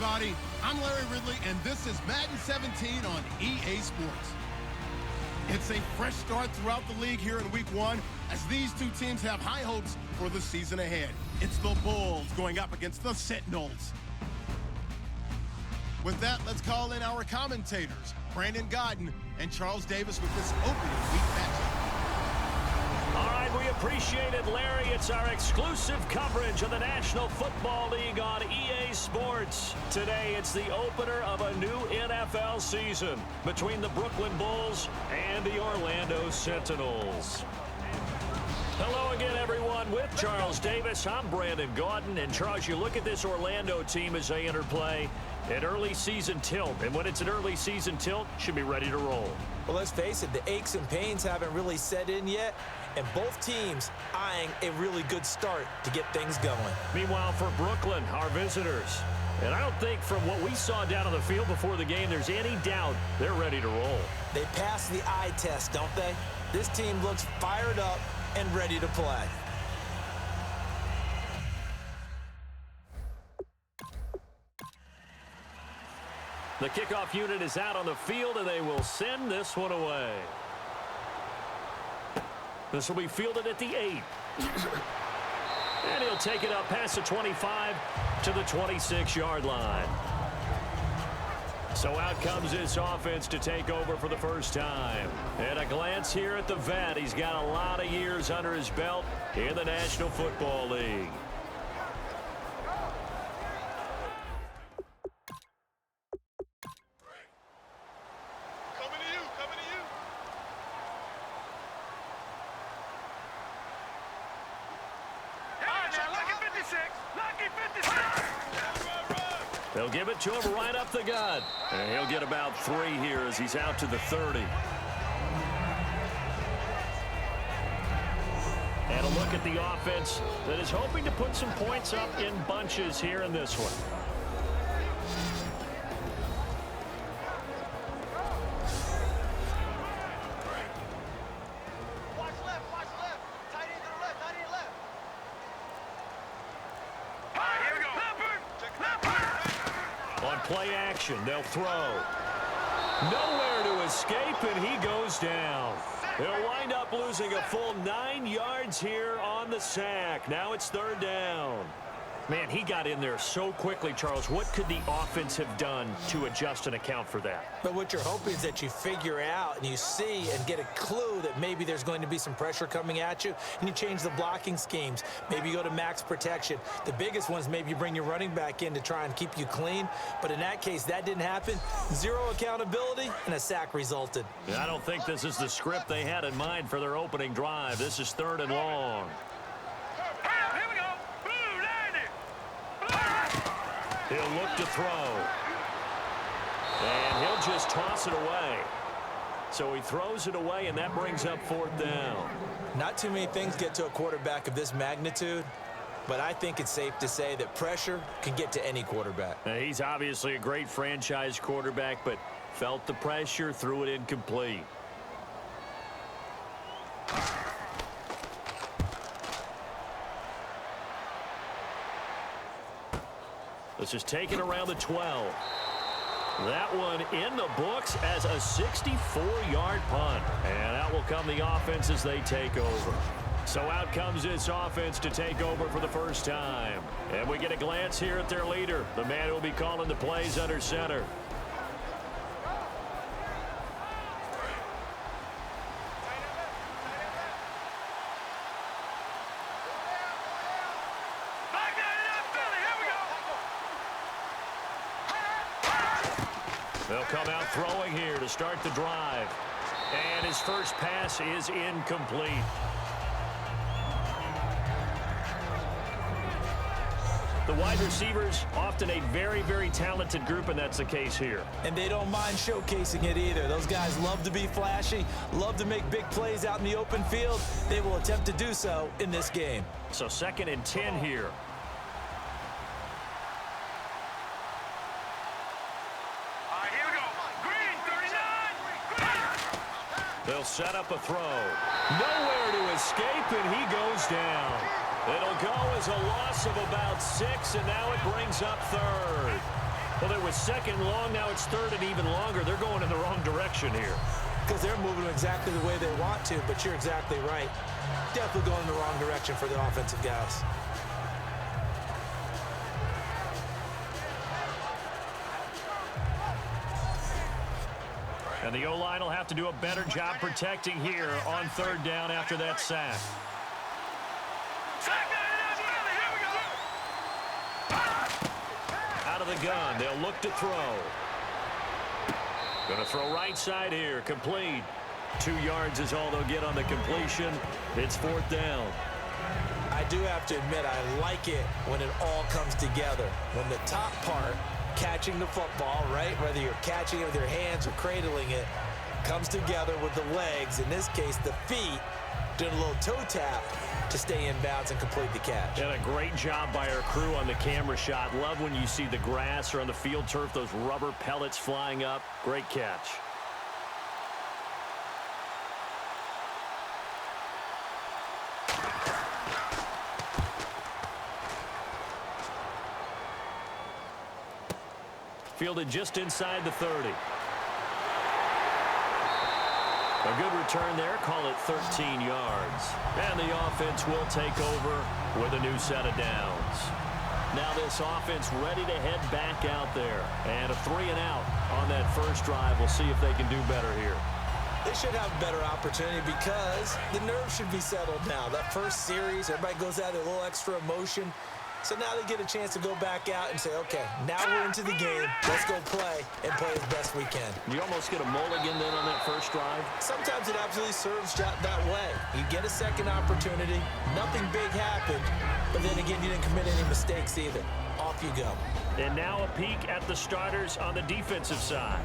everybody. I'm Larry Ridley, and this is Madden 17 on EA Sports. It's a fresh start throughout the league here in Week 1 as these two teams have high hopes for the season ahead. It's the Bulls going up against the Sentinels. With that, let's call in our commentators, Brandon Godden and Charles Davis, with this opening week matchup. All right, we appreciate it, Larry. It's our exclusive coverage of the National Football League on EA Sports. Today, it's the opener of a new NFL season between the Brooklyn Bulls and the Orlando Sentinels. Hello again, everyone. With Charles Davis, I'm Brandon Gaudin. And, Charles, you look at this Orlando team as they enter play, an early season tilt. And when it's an early season tilt, should be ready to roll. Well, let's face it, the aches and pains haven't really set in yet, and both teams eyeing a really good start to get things going. Meanwhile, for Brooklyn, our visitors, and I don't think from what we saw down on the field before the game there's any doubt they're ready to roll. They passed the eye test, don't they? This team looks fired up and ready to play. The kickoff unit is out on the field, and they will send this one away. This will be fielded at the 8. And he'll take it up past the 25 to the 26-yard line. So out comes this offense to take over for the first time. And a glance here at the vet. He's got a lot of years under his belt in the National Football League. They'll give it to him right up the gut. And he'll get about 3 here as he's out to the 30. And a look at the offense that is hoping to put some points up in bunches here in this one. Play action, they'll throw. Nowhere to escape, and he goes down. They'll wind up losing a full 9 yards here on the sack. Now it's 3rd down. Man, he got in there so quickly, Charles. What could the offense have done to adjust and account for that? But what you're hoping is that you figure out and you see and get a clue that maybe there's going to be some pressure coming at you, and you change the blocking schemes. Maybe you go to max protection. The biggest ones, maybe you bring your running back in to try and keep you clean. But in that case, that didn't happen. 0 accountability, and a sack resulted. I don't think this is the script they had in mind for their opening drive. This is 3rd and long. He'll look to throw. And he'll just toss it away. So he throws it away, and that brings up 4th down. Not too many things get to a quarterback of this magnitude, but I think it's safe to say that pressure can get to any quarterback. Now, he's obviously a great franchise quarterback, but felt the pressure, threw it incomplete. This is taken around the 12. That one in the books as a 64-yard punt. And out will come the offense as they take over. So out comes this offense to take over for the first time. And we get a glance here at their leader, the man who will be calling the plays under center. They'll come out throwing here to start the drive. And his first pass is incomplete. The wide receivers, often a very, very talented group, and that's the case here. And they don't mind showcasing it either. Those guys love to be flashy, love to make big plays out in the open field. They will attempt to do so in this game. So 2nd and 10 here. They'll set up a throw. Nowhere to escape, and he goes down. It'll go as a loss of about 6, and now it brings up 3rd. Well, there was second and long. Now it's third and even longer. They're going in the wrong direction here. Because they're moving exactly the way they want to, but you're exactly right. Definitely going in the wrong direction for the offensive guys. And the O-line will have to do a better job protecting here on third down after that sack. Out of the gun, they'll look to throw. Going to throw right side here, complete. 2 yards is all they'll get on the completion. It's fourth down. I do have to admit, I like it when it all comes together. When the top part, catching the football, right, whether you're catching it with your hands or cradling it, comes together with the legs, in this case the feet, doing a little toe tap to stay in bounds and complete the catch. And a great job by our crew on the camera shot. Love when you see the grass or on the field turf, those rubber pellets flying up. Great catch. Fielded just inside the 30. A good return there. Call it 13 yards. And the offense will take over with a new set of downs. Now this offense ready to head back out there. And a 3-and-out on that first drive. We'll see if they can do better here. They should have a better opportunity because the nerves should be settled now. That first series, everybody goes out with a little extra emotion. So now they get a chance to go back out and say, okay, now we're into the game. Let's go play and play as best we can. You almost get a mulligan then on that first drive? Sometimes it absolutely serves that way. You get a second opportunity. Nothing big happened. But then again, you didn't commit any mistakes either. Off you go. And now a peek at the starters on the defensive side.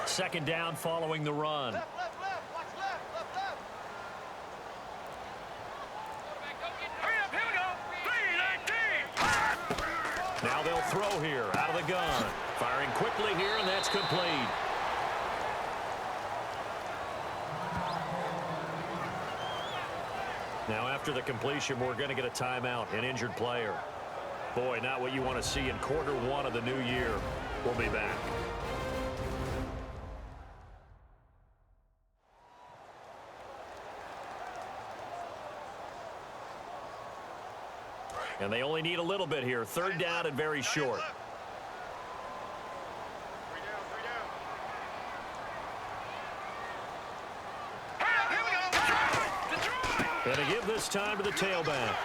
Second down following the run. Left, watch left. Hurry up, here we go. 3-19. Now they'll throw here out of the gun. Firing quickly here, and that's complete. Now after the completion, we're going to get a timeout, an injured player. Boy, not what you want to see in quarter one of the new year. We'll be back. And they only need a little bit here. Third down and very short. And to give this time to the tailback.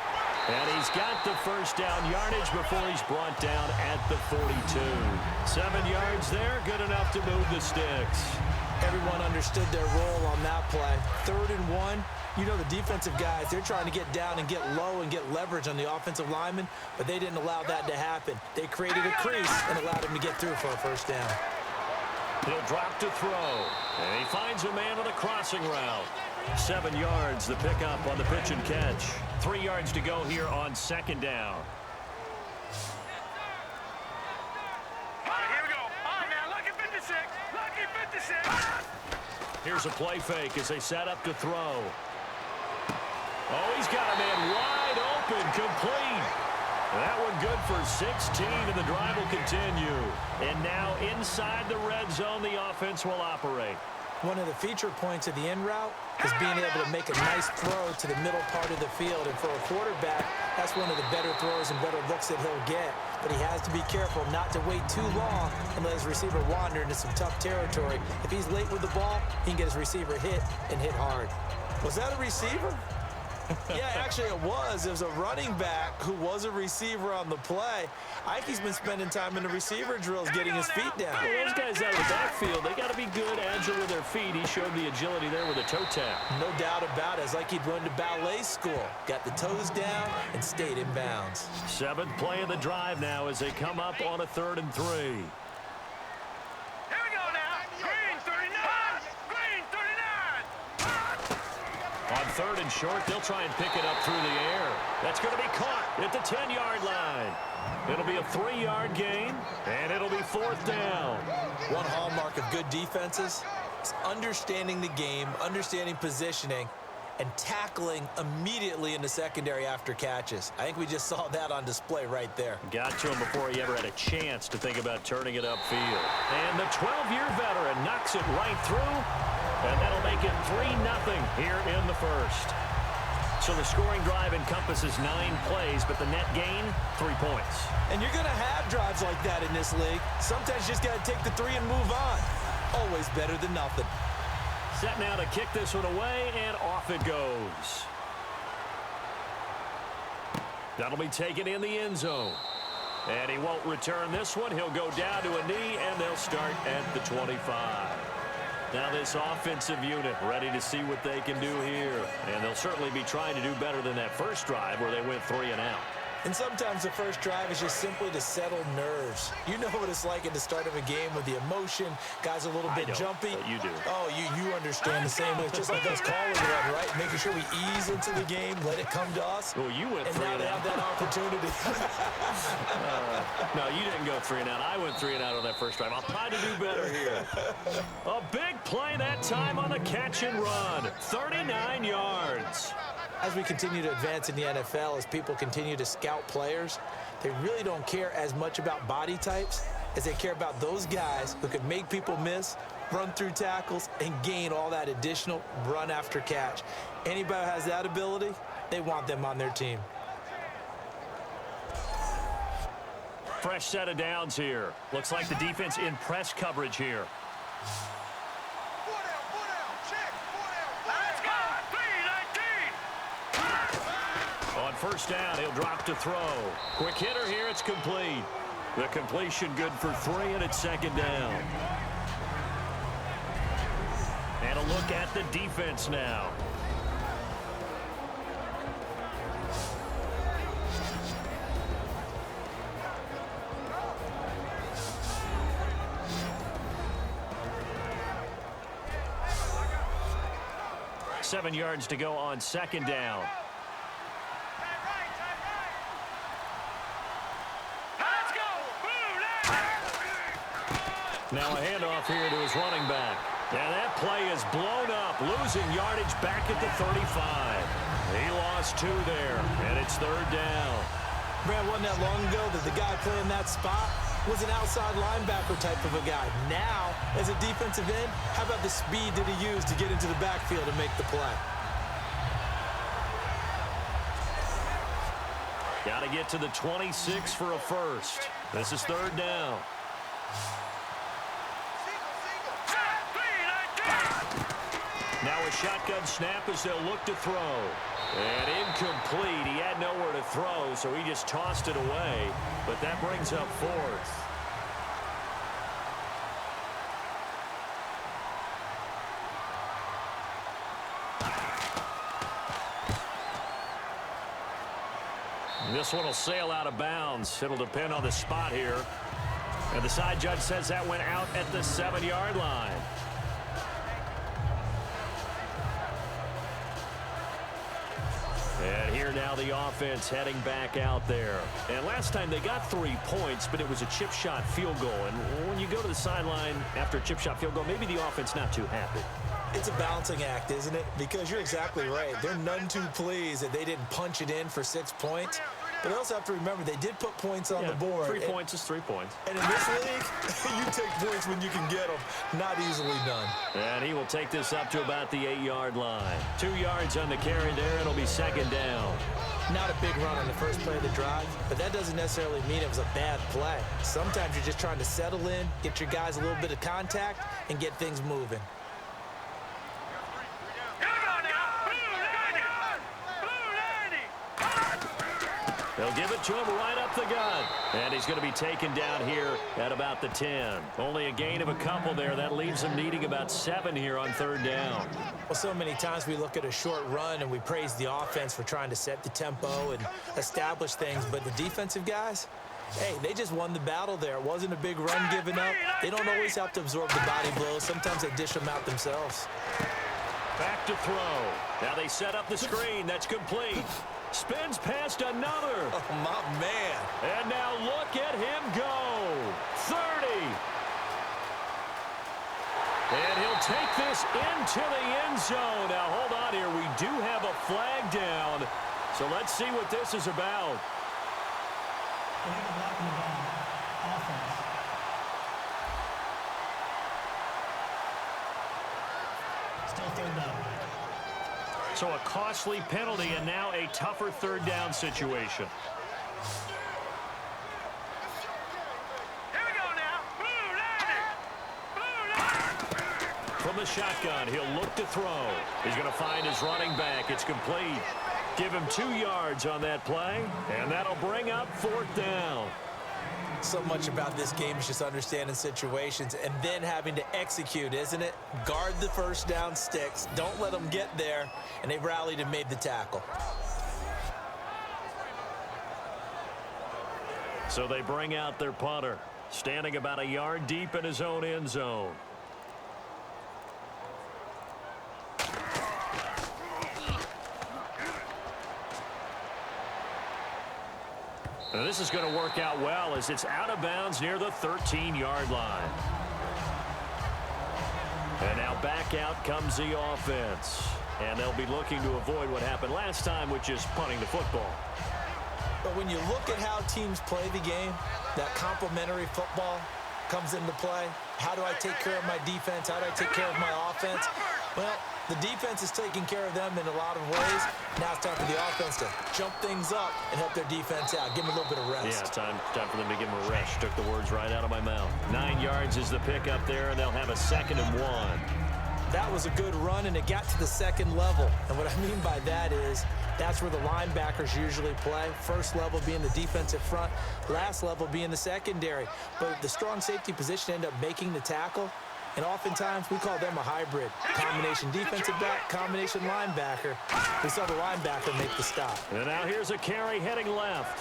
And he's got the first down yardage before he's brought down at the 42. 7 yards there, good enough to move the sticks. Everyone understood their role on that play. 3rd and 1. You know the defensive guys, they're trying to get down and get low and get leverage on the offensive lineman, but they didn't allow that to happen. They created a crease and allowed him to get through for a first down. He'll drop to throw, and he finds a man on the crossing route. 7 yards, the pickup on the pitch and catch. 3 yards to go here on second down. Here we go. On now, lucky 56. Lucky 56. Here's a play fake as they set up to throw. Oh, he's got a man wide open, complete. That one good for 16, and the drive will continue. And now inside the red zone, the offense will operate. One of the feature points of the in route is being able to make a nice throw to the middle part of the field. And for a quarterback, that's one of the better throws and better looks that he'll get. But he has to be careful not to wait too long and let his receiver wander into some tough territory. If he's late with the ball, he can get his receiver hit and hit hard. Was that a receiver? Yeah, actually it was. It was a running back who was a receiver on the play. Ike's been spending time in the receiver drills getting his feet down. Well, those guys out of the backfield, they got to be good, agile with their feet. He showed the agility there with a toe tap. No doubt about it. It's like he'd run to ballet school. Got the toes down and stayed in bounds. 7th play of the drive now as they come up on a 3rd and 3. Here we go now. Green 39. Green 39. On 3rd and short, they'll try and pick it up through the air. That's going to be caught at the 10-yard line. It'll be a 3-yard gain, and it'll be 4th down. One hallmark of good defenses, It's understanding the game, understanding positioning, and tackling immediately in the secondary after catches. I think we just saw that on display right there. Got to him before he ever had a chance to think about turning it upfield. And the 12-year veteran knocks it right through, and that'll make it 3-0 here in the first. So the scoring drive encompasses 9 plays, but the net gain, 3 points. And you're going to have drives like that in this league. Sometimes you just got to take the 3 and move on. Always better than nothing. Set now to kick this one away, and off it goes. That'll be taken in the end zone. And he won't return this one. He'll go down to a knee, and they'll start at the 25. Now this offensive unit ready to see what they can do here. And they'll certainly be trying to do better than that first drive where they went 3 and out. And sometimes the first drive is just simply to settle nerves. You know what it's like at the start of a game with the emotion. Guys are a little bit jumpy. But you do. Oh, you understand the same way. It's just like us calling one, right? Making sure we ease into the game, let it come to us. Well, you went and 3 now and they out. have that opportunity. No, you didn't go 3 and out. I went 3 and out on that first drive. I'll try to do better here. A big play that time on the catch and run. 39 yards. As we continue to advance in the NFL, as people continue to scout players, they really don't care as much about body types as they care about those guys who can make people miss, run through tackles, and gain all that additional run after catch. Anybody who has that ability, they want them on their team. Fresh set of downs here. Looks like the defense in press coverage here. First down, he'll drop to throw. Quick hitter here, it's complete. The completion good for 3, and it's second down. And a look at the defense now. Seven yards to go on second down. Now a handoff here to his running back. And that play is blown up, losing yardage back at the 35. He lost 2 there, and it's third down. Man, wasn't that long ago that the guy playing that spot was an outside linebacker type of a guy. Now, as a defensive end, how about the speed that he used to get into the backfield and make the play? Got to get to the 26 for a first. This is third down. Now a shotgun snap as they'll look to throw. And incomplete. He had nowhere to throw, so he just tossed it away. But that brings up 4th. This one will sail out of bounds. It'll depend on the spot here. And the side judge says that went out at the 7-yard line. And here now the offense heading back out there. And last time they got 3 points, but it was a chip shot field goal. And when you go to the sideline after a chip shot field goal, maybe the offense not too happy. It's a balancing act, isn't it? Because you're exactly right. They're none too pleased that they didn't punch it in for 6 points. But they also have to remember they did put points on the board. 3 points is 3 points. And in this league, you take points when you can get them. Not easily done. And he will take this up to about the 8-yard line. 2 yards on the carry there. It'll be second down. Not a big run on the first play of the drive, but that doesn't necessarily mean it was a bad play. Sometimes you're just trying to settle in, get your guys a little bit of contact, and get things moving. They'll give it to him right up the gut. And he's going to be taken down here at about the 10. Only a gain of a couple there. That leaves him needing about 7 here on third down. Well, so many times we look at a short run and we praise the offense for trying to set the tempo and establish things. But the defensive guys, hey, they just won the battle there. It wasn't a big run given up. They don't always have to absorb the body blows. Sometimes they dish them out themselves. Back to throw. Now they set up the screen. That's complete. Spins past another. Oh, my man. And now look at him go. 30. And he'll take this into the end zone. Now, hold on here. We do have a flag down. So let's see what this is about. Still third down. So a costly penalty and now a tougher third down situation. Here we go now. Blue Lightning. Blue Lightning. From the shotgun, he'll look to throw. He's going to find his running back. It's complete. Give him 2 yards on that play, and that'll bring up fourth down. So much about this game is just understanding situations and then having to execute, isn't it? Guard the first down sticks. Don't let them get there. And they rallied and made the tackle. So they bring out their punter, standing about a yard deep in his own end zone. Now this is going to work out well as it's out of bounds near the 13-yard line. And now back out comes the offense. And they'll be looking to avoid what happened last time, which is punting the football. But when you look at how teams play the game, that complementary football comes into play. How do I take care of my defense? How do I take care of my offense? Well, the defense is taking care of them in a lot of ways. Now it's time for the offense to jump things up and help their defense out. Give them a little bit of rest. Yeah, time for them to give them a rest. Took the words right out of my mouth. 9 yards is the pickup there, and they'll have a 2nd and 1. That was a good run, and it got to the second level. And what I mean by that is that's where the linebackers usually play. First level being the defensive front, last level being the secondary. But the strong safety position ended up making the tackle. And oftentimes, we call them a hybrid. Combination defensive back, combination linebacker. We saw the linebacker make the stop. And now here's a carry heading left.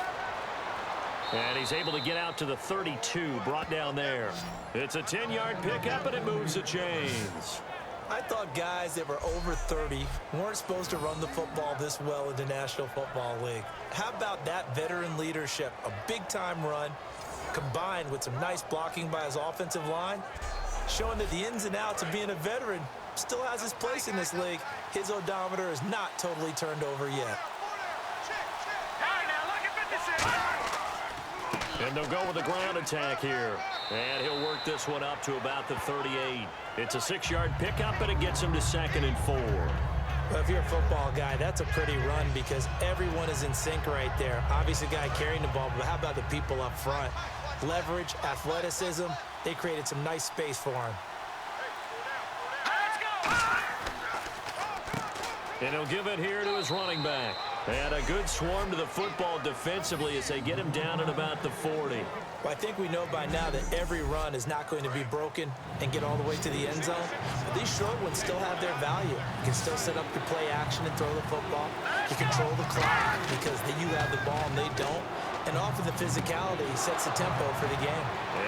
And he's able to get out to the 32, brought down there. It's a 10-yard pickup, and it moves the chains. I thought guys that were over 30 weren't supposed to run the football this well in the National Football League. How about that veteran leadership? A big-time run combined with some nice blocking by his offensive line, showing that the ins and outs of being a veteran still has his place in this league. His odometer is not totally turned over yet. All right, now look at 56. And they'll go with a ground attack here. And he'll work this one up to about the 38. It's a 6-yard pickup, and it gets him to 2nd and 4. Well, if you're a football guy, that's a pretty run because everyone is in sync right there. Obviously, the guy carrying the ball, but how about the people up front? Leverage, athleticism, they created some nice space for him. And he'll give it here to his running back. And a good swarm to the football defensively as they get him down at about the 40. Well, I think we know by now that every run is not going to be broken and get all the way to the end zone. But these short ones still have their value. You can still set up your play action and throw the football. You control the clock because you have the ball and they don't. And often the physicality sets the tempo for the game.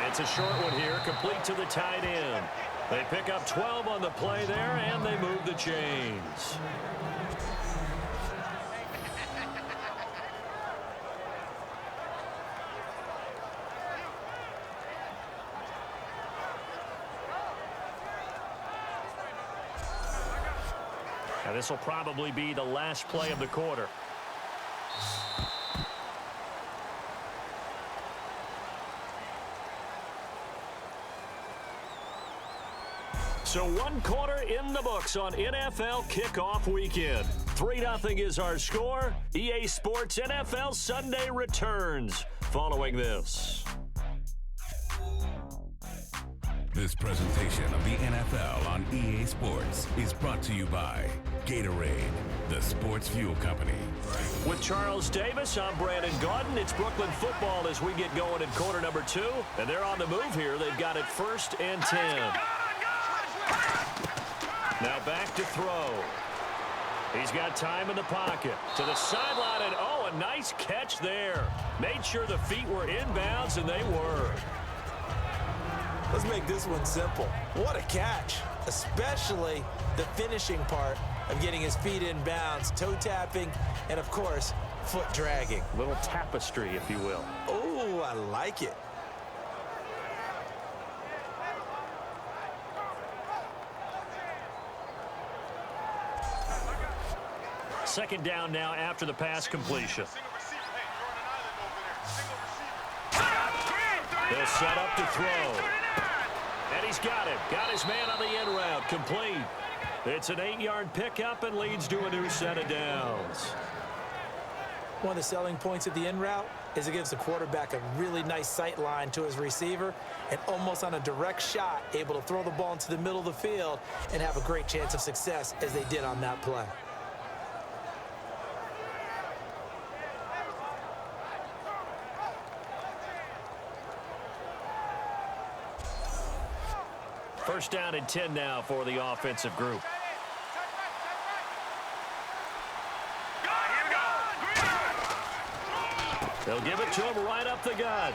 It's a short one here, complete to the tight end. They pick up 12 on the play there, and they move the chains. Now this will probably be the last play of the quarter. So 1 quarter in the books on NFL kickoff weekend. 3-0 is our score. EA Sports NFL Sunday returns following this. This presentation of the NFL on EA Sports is brought to you by Gatorade, the sports fuel company. With Charles Davis, I'm Brandon Gaudin. It's Brooklyn football as we get going in quarter number 2. And they're on the move here. They've got it 1st and 10. Now back to throw. He's got time in the pocket. To the sideline, and oh, a nice catch there. Made sure the feet were inbounds, and they were. Let's make this one simple. What a catch, especially the finishing part of getting his feet in bounds, toe tapping, and of course, foot dragging. Little tapestry, if you will. Oh, I like it. second down now after the pass completion. They'll set up to throw. And he's got it. Got his man on the end route. Complete. It's an 8-yard pickup and leads to a new set of downs. One of the selling points of the in route is it gives the quarterback a really nice sight line to his receiver and almost on a direct shot able to throw the ball into the middle of the field and have a great chance of success as they did on that play. First down and 10 now for the offensive group. They'll give it to him right up the gut.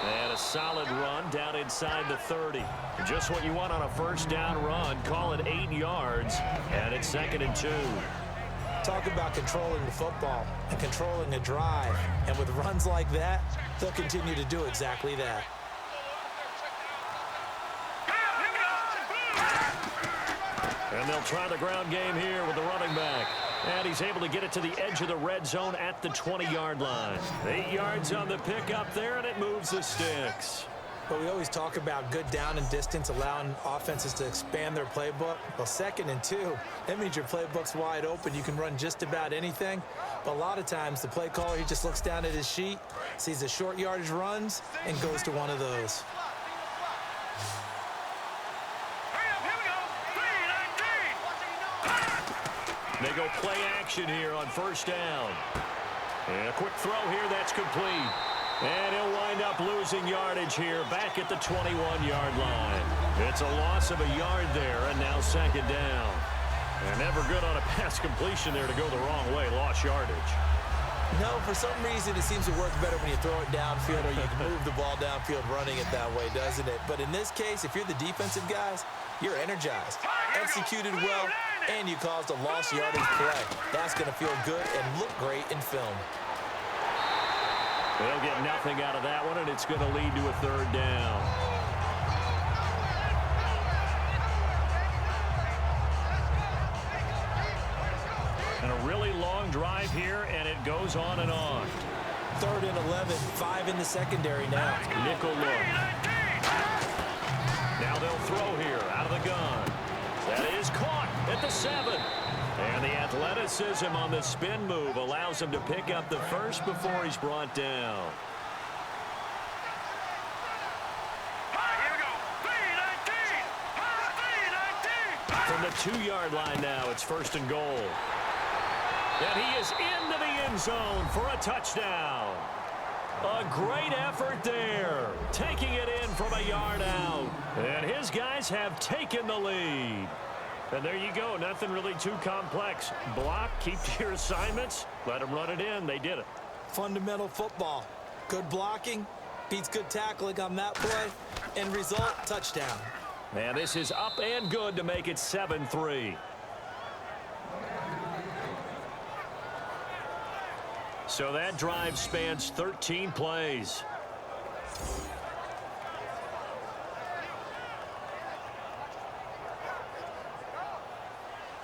And a solid run down inside the 30. Just what you want on a first down run. Call it 8 yards. And it's 2nd and 2. Talk about controlling the football and controlling a drive. And with runs like that, they'll continue to do exactly that. And they'll try the ground game here with the running back. And he's able to get it to the edge of the red zone at the 20-yard line. 8 yards on the pickup there, and it moves the sticks. But we always talk about good down and distance, allowing offenses to expand their playbook. Well, 2nd and 2, that means your playbook's wide open. You can run just about anything. But a lot of times, the play caller, he just looks down at his sheet, sees the short yardage runs, and goes to one of those. They go play action here on first down. And a quick throw here, that's complete. And he'll wind up losing yardage here back at the 21-yard line. It's a loss of a yard there, and now 2nd down. And never good on a pass completion there to go the wrong way. Lost yardage. No, for some reason, it seems to work better when you throw it downfield or you can move the ball downfield running it that way, doesn't it? But in this case, if you're the defensive guys, you're energized, executed well, and you caused a lost yardage play. That's going to feel good and look great in film. They'll get nothing out of that one, and it's going to lead to a 3rd down. And a really long drive here, and it goes on and on. 3rd and 11, 5 in the secondary now. Nickel look. Now they'll throw here out of the gun. That is caught at the 7. And the athleticism on the spin move allows him to pick up the first before he's brought down. From the 2-yard line now, it's 1st and goal. And he is into the end zone for a touchdown. A great effort there, taking it in from a yard out. And his guys have taken the lead. And there you go, nothing really too complex. Block, keep to your assignments, let them run it in. They did it. Fundamental football. Good blocking, beats good tackling on that play, and result, touchdown. And this is up and good to make it 7-3. So that drive spans 13 plays.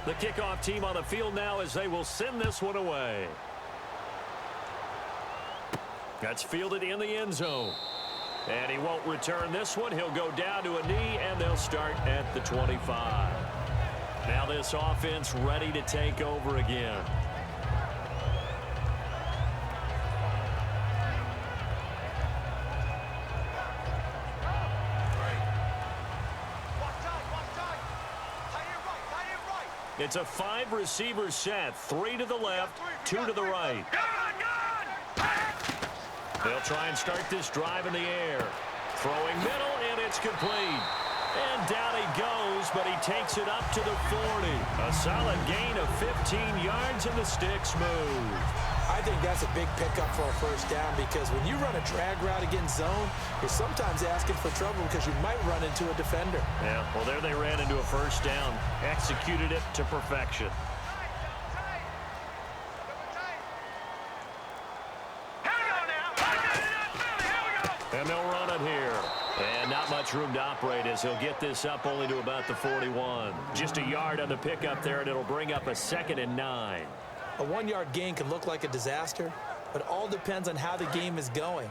The kickoff team on the field now as they will send this one away. That's fielded in the end zone. And he won't return this one. He'll go down to a knee, and they'll start at the 25. Now this offense ready to take over again. It's a 5-receiver set. 3 to the left, 2 to the right. They'll try and start this drive in the air. Throwing middle, and it's complete. And down he goes, but he takes it up to the 40. A solid gain of 15 yards, and the sticks move. I think that's a big pickup for a first down because when you run a drag route against zone, you're sometimes asking for trouble because you might run into a defender. Yeah, well, there they ran into a first down. Executed it to perfection. And they'll run it here. And not much room to operate as he'll get this up only to about the 41. Just a yard on the pickup there, and it'll bring up a 2nd and 9. A 1-yard gain can look like a disaster, but it all depends on how the game is going.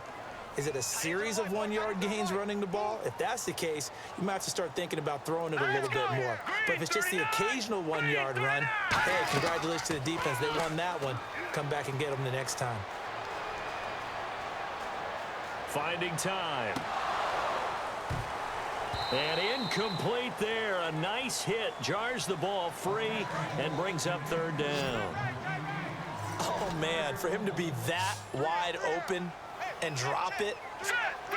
Is it a series of 1-yard gains running the ball? If that's the case, you might have to start thinking about throwing it a little bit more. But if it's just the occasional 1-yard run, hey, congratulations to the defense. They won that one. Come back and get them the next time. Finding time. And incomplete there. A nice hit. Jars the ball free and brings up 3rd down. Oh, man, for him to be that wide open and drop it.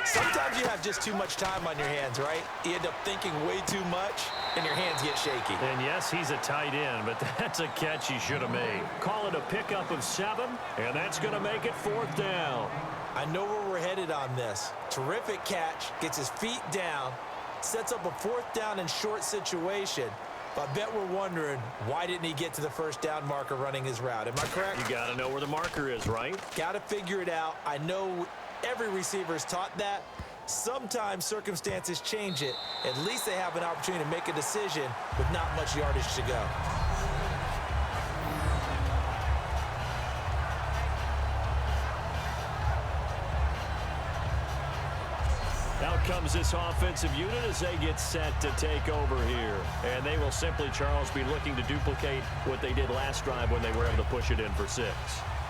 Sometimes you have just too much time on your hands, right? You end up thinking way too much, and your hands get shaky. And yes, he's a tight end, but that's a catch he should have made. Call it a pickup of 7, and that's going to make it 4th down. I know where we're headed on this. Terrific catch, gets his feet down, sets up a 4th down and short situation. But I bet we're wondering, why didn't he get to the 1st down marker running his route? Am I correct? You got to know where the marker is, right? Got to figure it out. I know every receiver is taught that. Sometimes circumstances change it. At least they have an opportunity to make a decision with not much yardage to go. Out comes this offensive unit as they get set to take over here. And they will simply, Charles, be looking to duplicate what they did last drive when they were able to push it in for 6.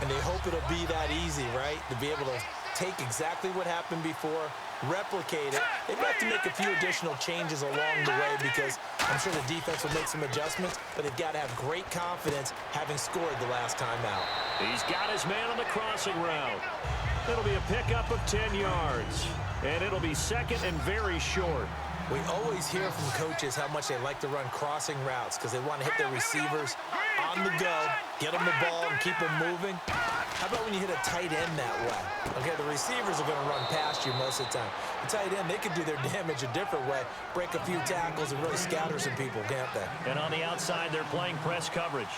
And they hope it'll be that easy, right? To be able to take exactly what happened before, replicate it. They might have to make a few additional changes along the way because I'm sure the defense will make some adjustments, but they've got to have great confidence having scored the last time out. He's got his man on the crossing route. It'll be a pickup of 10 yards. And it'll be 2nd and very short. We always hear from coaches how much they like to run crossing routes because they want to hit their receivers on the go, get them the ball, and keep them moving. How about when you hit a tight end that way? Okay, the receivers are going to run past you most of the time. The tight end, they can do their damage a different way, break a few tackles, and really scatter some people, can't they? And on the outside, they're playing press coverage.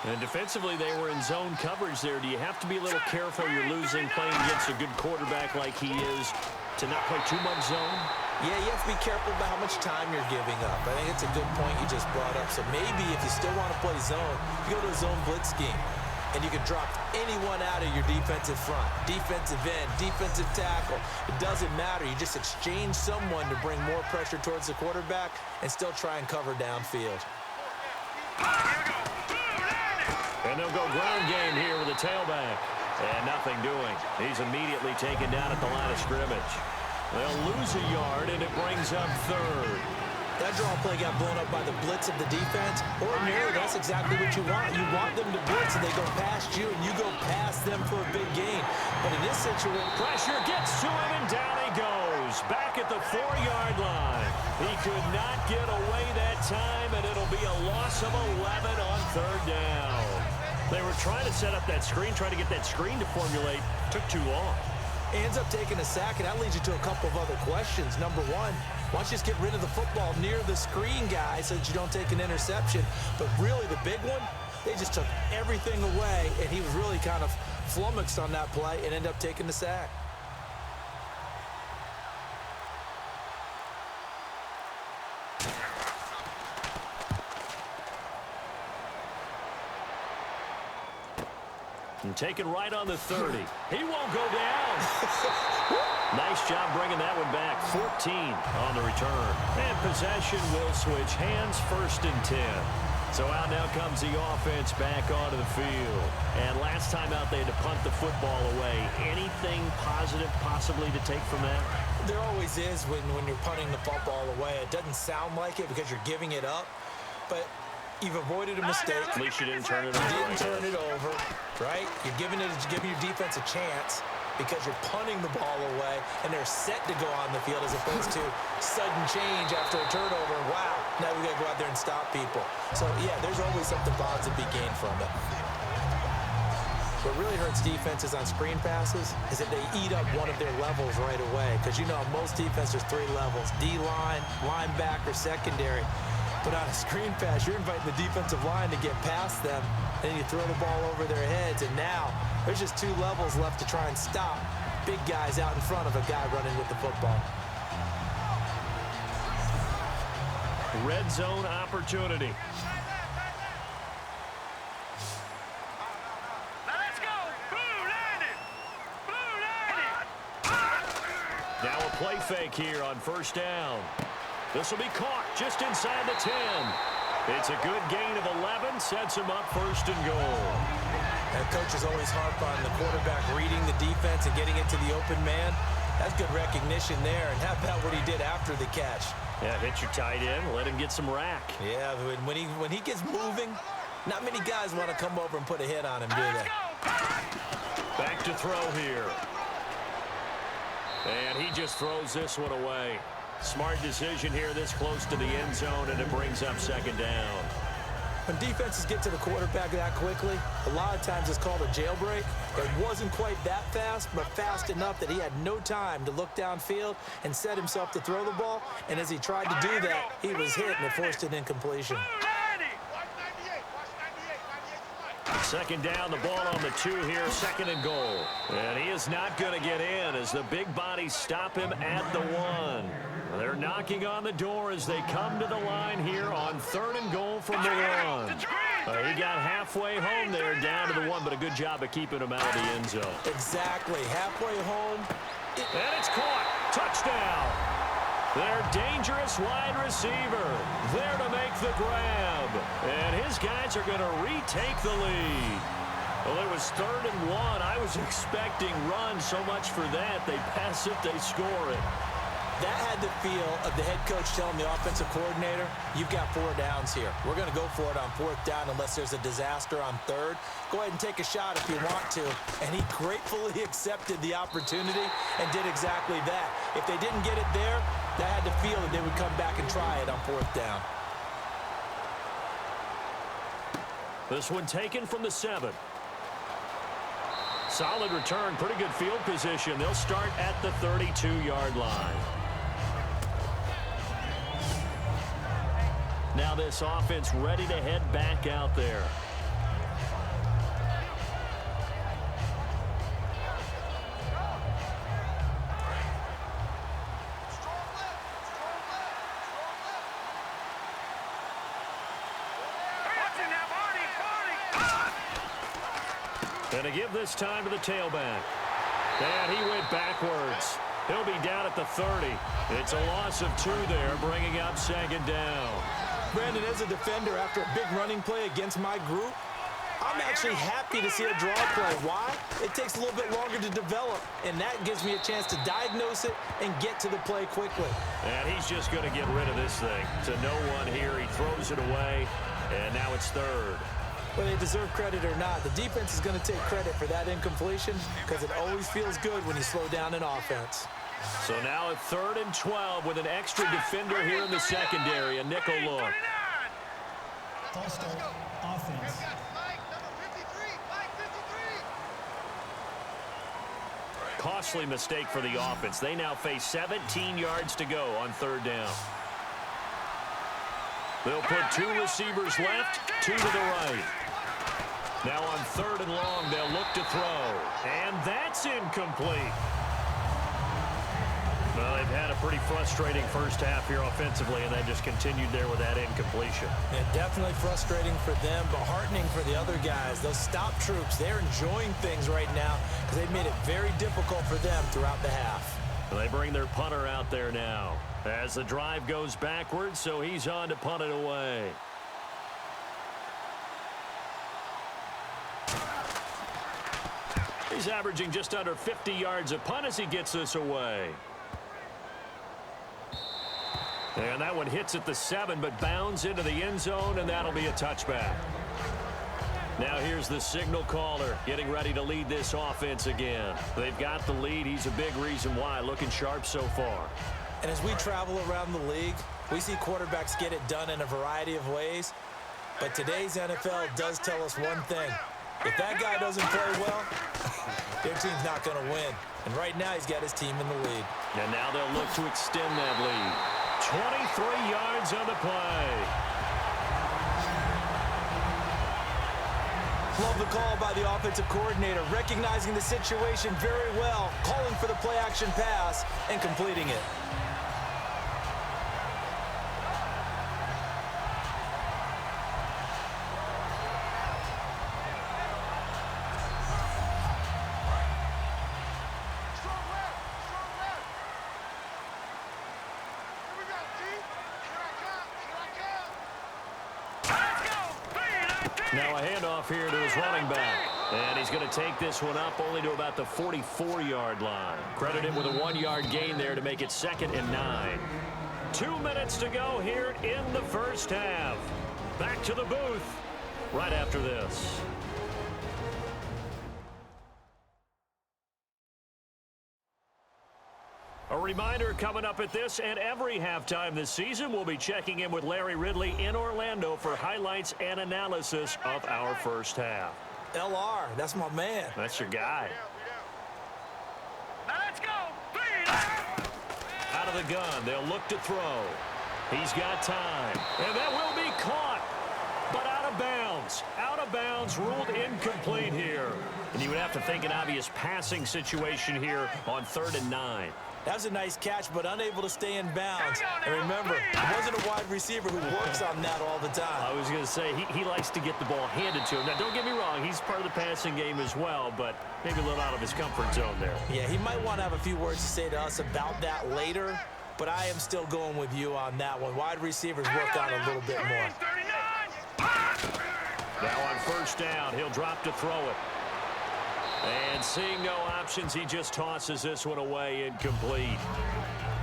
And defensively, they were in zone coverage there. Do you have to be a little careful? You're losing playing against a good quarterback like he is to not play too much zone? Yeah, you have to be careful about how much time you're giving up. I think it's a good point you just brought up. So maybe if you still want to play zone, you go to a zone blitz scheme. And you can drop anyone out of your defensive front, defensive end, defensive tackle. It doesn't matter. You just exchange someone to bring more pressure towards the quarterback and still try and cover downfield. And they'll go ground game here with a tailback. And nothing doing. He's immediately taken down at the line of scrimmage. They'll lose a yard, and it brings up 3rd. That draw play got blown up by the blitz of the defense. Ordinarily, that's exactly what you want. You want them to blitz, and they go past you, and you go past them for a big gain. But in this situation, pressure gets to him, and down he goes. Back at the 4-yard line. He could not get away that time, and it'll be a loss of 11 on 3rd down. They were trying to set up that screen, trying to get that screen to formulate. Took too long. Ends up taking a sack, and that leads you to a couple of other questions. Number one, why don't you just get rid of the football near the screen guy so that you don't take an interception? But really, the big one, they just took everything away, and he was really kind of flummoxed on that play and ended up taking the sack. And taken right on the 30. He won't go down. Nice job bringing that one back. 14 on the return. And possession will switch hands, 1st and 10. So out now comes the offense back onto the field. And last time out, they had to punt the football away. Anything positive possibly to take from that? There always is when you're punting the football away. It doesn't sound like it because you're giving it up. But you've avoided a mistake. At least you didn't turn it over. You didn't turn it over, right? You're giving your defense a chance because you're punting the ball away, and they're set to go on the field as opposed to sudden change after a turnover. Wow, now we got to go out there and stop people. So, yeah, there's always something positive to be gained from it. What really hurts defenses on screen passes is that they eat up one of their levels right away because, you know, most defenses, there's 3 levels, D-line, linebacker, secondary. But on a screen pass, you're inviting the defensive line to get past them, and then you throw the ball over their heads, and now there's just 2 levels left to try and stop big guys out in front of a guy running with the football. red zone opportunity. Now let's go. Blue landed. Blue landed. Now a play fake here on first down. This will be caught just inside the 10. It's a good gain of 11, sets him up first and goal. That coach is always harp on the quarterback reading the defense and getting into the open man. That's good recognition there. And how about what he did after the catch? Yeah, hit your tight end, let him get some rack. Yeah, when he gets moving, not many guys want to come over and put a hit on him, do they? Back to throw here. And he just throws this one away. Smart decision here this close to the end zone, and it brings up second down. When defenses get to the quarterback that quickly, a lot of times it's called a jailbreak. It wasn't quite that fast, but fast enough that he had no time to look downfield and set himself to throw the ball. And as he tried to do that, he was hit and it forced an incompletion. Second down, the ball on the 2 here, second and goal. And he is not going to get in as the big bodies stop him at the 1. They're knocking on the door as they come to the line here on third and goal from the 1. He got halfway home there, down to the 1, but a good job of keeping him out of the end zone. Exactly. Halfway home. And it's caught. Touchdown. Their dangerous wide receiver there to make the grab. And his guys are going to retake the lead. Well, it was third and 1. I was expecting run so much for that. They pass it, they score it. That had the feel of the head coach telling the offensive coordinator, you've got 4 downs here. We're going to go for it on 4th down unless there's a disaster on 3rd. Go ahead and take a shot if you want to. And he gratefully accepted the opportunity and did exactly that. If they didn't get it there, that had the feel that they would come back and try it on 4th down. This one taken from the 7. Solid return, pretty good field position. They'll start at the 32-yard line. Now this offense ready to head back out there. And to give this time to the tailback. And he went backwards. He'll be down at the 30. It's a loss of 2 there, bringing up second down. Brandon, as a defender, after a big running play against my group, I'm actually happy to see a draw play. Why? It takes a little bit longer to develop, and that gives me a chance to diagnose it and get to the play quickly. And he's just going to get rid of this thing. To no one here, he throws it away, and now it's 3rd. Whether they deserve credit or not, the defense is going to take credit for that incompletion because it always feels good when you slow down an offense. So now at 3rd and 12 with an extra defender here in the secondary, a nickel look. False start, offense. Costly mistake for the offense. They now face 17 yards to go on 3rd down. They'll put 2 receivers left, 2 to the right. Now on 3rd and long, they'll look to throw. And that's incomplete. Well, they've had a pretty frustrating first half here offensively, and they just continued there with that incompletion. Yeah, definitely frustrating for them, but heartening for the other guys. Those stop troops, they're enjoying things right now because they've made it very difficult for them throughout the half. And they bring their punter out there now as the drive goes backwards, so he's on to punt it away. He's averaging just under 50 yards a punt as he gets this away. And that one hits at the 7, but bounds into the end zone, and that'll be a touchback. Now here's the signal caller getting ready to lead this offense again. They've got the lead. He's a big reason why. Looking sharp so far. And as we travel around the league, we see quarterbacks get it done in a variety of ways. But today's NFL does tell us one thing. If that guy doesn't play well, their team's not going to win. And right now he's got his team in the lead. And now they'll look to extend that lead. 23 yards on the play. Love the call by the offensive coordinator, recognizing the situation very well, calling for the play-action pass, and completing it. Now a handoff here to his running back. And he's going to take this one up only to about the 44-yard line. Credit him with a 1-yard gain there to make it 2nd and 9. 2 minutes to go here in the first half. Back to the booth right after this. A reminder coming up at this and every halftime this season, we'll be checking in with Larry Ridley in Orlando for highlights and analysis of our first half. LR, that's my man. That's your guy. Now let's go. Out of the gun, they'll look to throw. He's got time, and that will be caught, but out of bounds. Out of bounds, ruled incomplete here. And you would have to think an obvious passing situation here on 3rd and 9. That's a nice catch, but unable to stay in bounds. And remember, it wasn't a wide receiver who works on that all the time. I was going to say, he likes to get the ball handed to him. Now, don't get me wrong, he's part of the passing game as well, but maybe a little out of his comfort zone there. Yeah, he might want to have a few words to say to us about that later, but I am still going with you on that one. Wide receivers work on a little bit more. Now on 1st down, he'll drop to throw it. And seeing no options, he just tosses this one away, incomplete.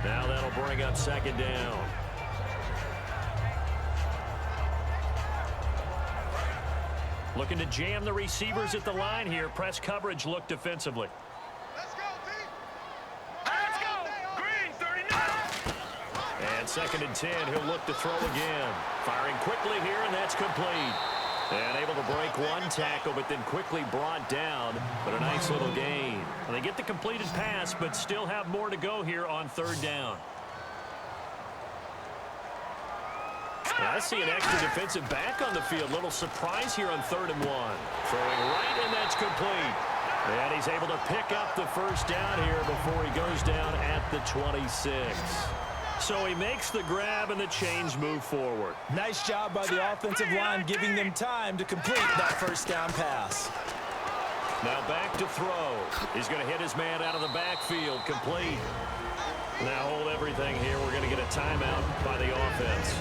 Now that'll bring up 2nd down. Looking to jam the receivers at the line here. Press coverage look defensively. Let's go, D. Let's go. Green, 39. And 2nd and 10, he'll look to throw again. Firing quickly here, and that's complete. And able to break one tackle, but then quickly brought down. But a nice little gain. And they get the completed pass, but still have more to go here on 3rd down. And I see an extra defensive back on the field. Little surprise here on 3rd and 1. Throwing right, and that's complete. And he's able to pick up the 1st down here before he goes down at the 26. So he makes the grab and the chains move forward. Nice job by the offensive line, giving them time to complete that 1st down pass. Now back to throw. He's going to hit his man out of the backfield. Complete. Now hold everything here. We're going to get a timeout by the offense.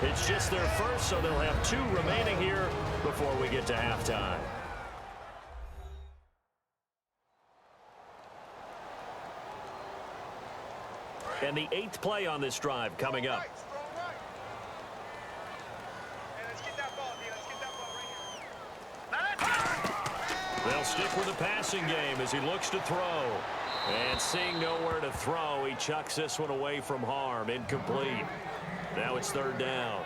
It's just their first, so they'll have 2 remaining here before we get to halftime. And the 8th play on this drive coming up. They'll stick with the passing game as he looks to throw. And seeing nowhere to throw, he chucks this one away from harm. Incomplete. Now it's 3rd down.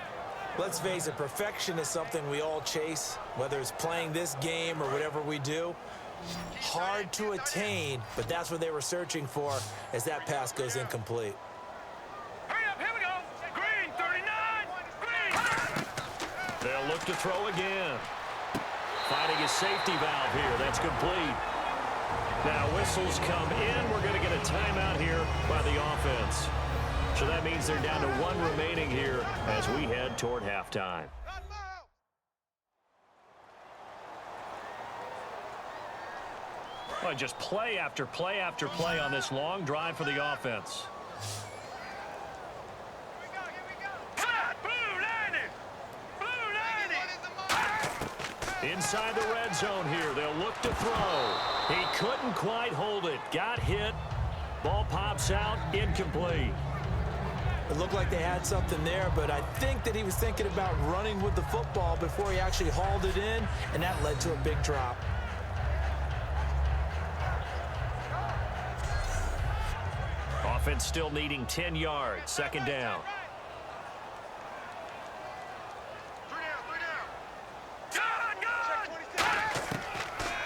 Let's face it, perfection is something we all chase, whether it's playing this game or whatever we do. Hard to attain, but that's what they were searching for as that pass goes incomplete. Hurry up, here we go. Green, 39. Green. They'll look to throw again. Finding his safety valve here. That's complete. Now whistles come in. We're going to get a timeout here by the offense. So that means they're down to 1 remaining here as we head toward halftime. Well, just play after play after play on this long drive for the offense. Inside the red zone here, they'll look to throw. He couldn't quite hold it. Got hit. Ball pops out, incomplete. It looked like they had something there, but I think that he was thinking about running with the football before he actually hauled it in, and that led to a big drop. Offense still needing 10 yards. 2nd down.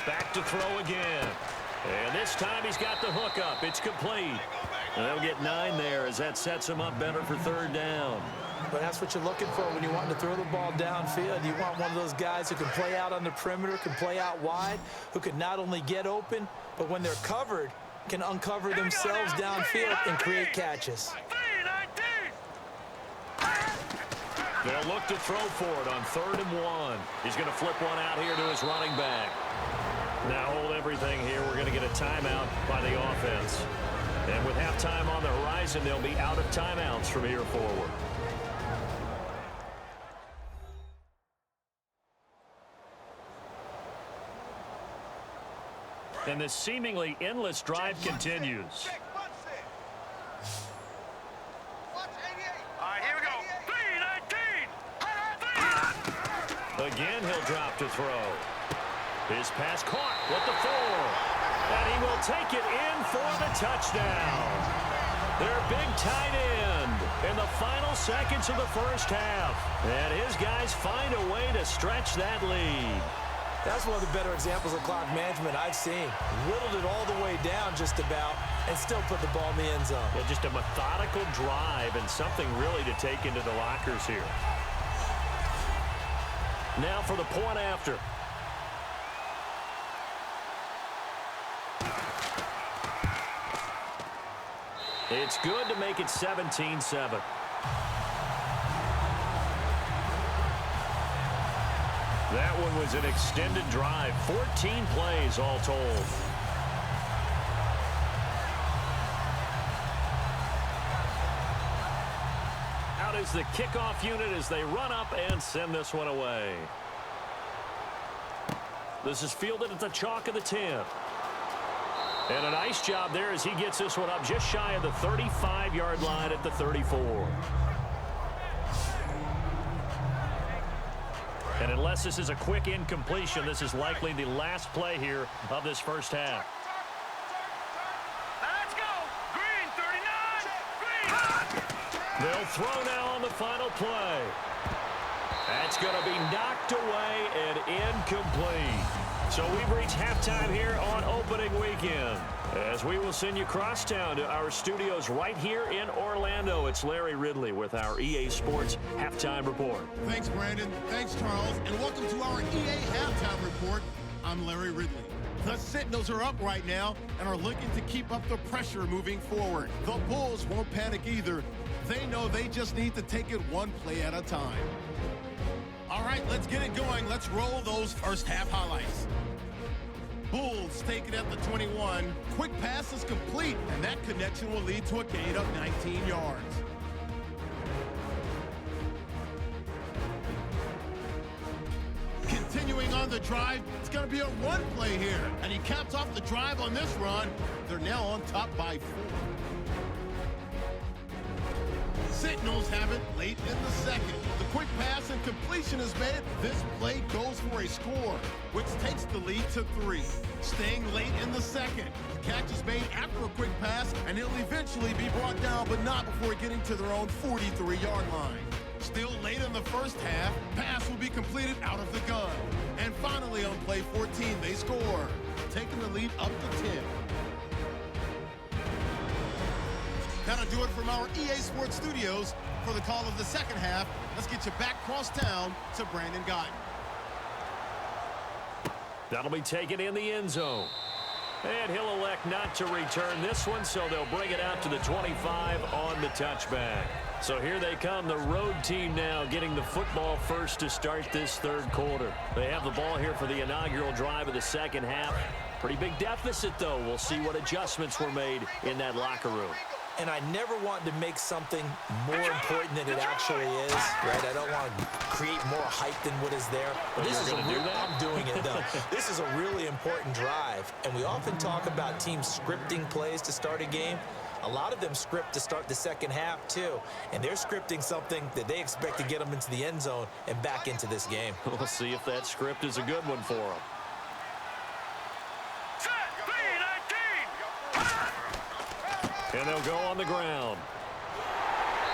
Back to throw again. And this time he's got the hook up. It's complete. And they'll get 9 there as that sets him up better for 3rd down. But that's what you're looking for when you want to throw the ball downfield. You want one of those guys who can play out on the perimeter, can play out wide, who can not only get open, but when they're covered, can uncover themselves downfield and create catches. They'll look to throw for it on 3rd and 1. He's going to flip one out here to his running back. Now hold everything here. We're going to get a timeout by the offense. And with halftime on the horizon, they'll be out of timeouts from here forward. And this seemingly endless drive continues. All right, here we go. 3-19. Again, he'll drop to throw. His pass caught with the 4. And he will take it in for the touchdown. Their big tight end in the final seconds of the first half. And his guys find a way to stretch that lead. That's one of the better examples of clock management I've seen. Whittled it all the way down just about and still put the ball in the end zone. Yeah, just a methodical drive and something really to take into the lockers here. Now for the point after. It's good to make it 17-7. That one was an extended drive. 14 plays all told. Out is the kickoff unit as they run up and send this one away. This is fielded at the chalk of the 10. And a nice job there as he gets this one up just shy of the 35-yard line at the 34. And unless this is a quick incompletion, this is likely the last play here of this first half. Let's go. Green, 39. Green. They'll throw now on the final play. That's going to be knocked away and incomplete. So we've reached halftime here on opening weekend. As we will send you crosstown to our studios right here in Orlando. It's Larry Ridley with our EA Sports Halftime Report. Thanks, Brandon. Thanks, Charles. And welcome to our EA Halftime Report. I'm Larry Ridley. The Sentinels are up right now and are looking to keep up the pressure moving forward. The Bulls won't panic either. They know they just need to take it one play at a time. All right, let's get it going. Let's roll those first half highlights. Bulls take it at the 21. Quick pass is complete, and that connection will lead to a gain of 19 yards. Continuing on the drive, it's going to be a run play here, and he caps off the drive on this run. They're now on top by 4. Sentinels have it late in the second. The quick pass and completion is made. This play goes for a score, which takes the lead to 3. Staying late in the second. The catch is made after a quick pass, and he'll eventually be brought down, but not before getting to their own 43-yard line. Still late in the first half, pass will be completed out of the gun. And finally on play 14, they score, taking the lead up to 10. That'll do it from our EA Sports Studios. For the call of the second half, let's get you back cross town to Brandon Guyton. That'll be taken in the end zone. And he'll elect not to return this one, so they'll bring it out to the 25 on the touchback. So here they come, the road team now getting the football first to start this third quarter. They have the ball here for the inaugural drive of the second half. Pretty big deficit, though. We'll see what adjustments were made in that locker room. And I never want to make something more important than it actually is, right? I don't want to create more hype than what is there. But this is I'm doing it, though. This is a really important drive. And we often talk about teams scripting plays to start a game. A lot of them script to start the second half, too. And they're scripting something that they expect to get them into the end zone and back into this game. We'll see if that script is a good one for them. And they'll go on the ground.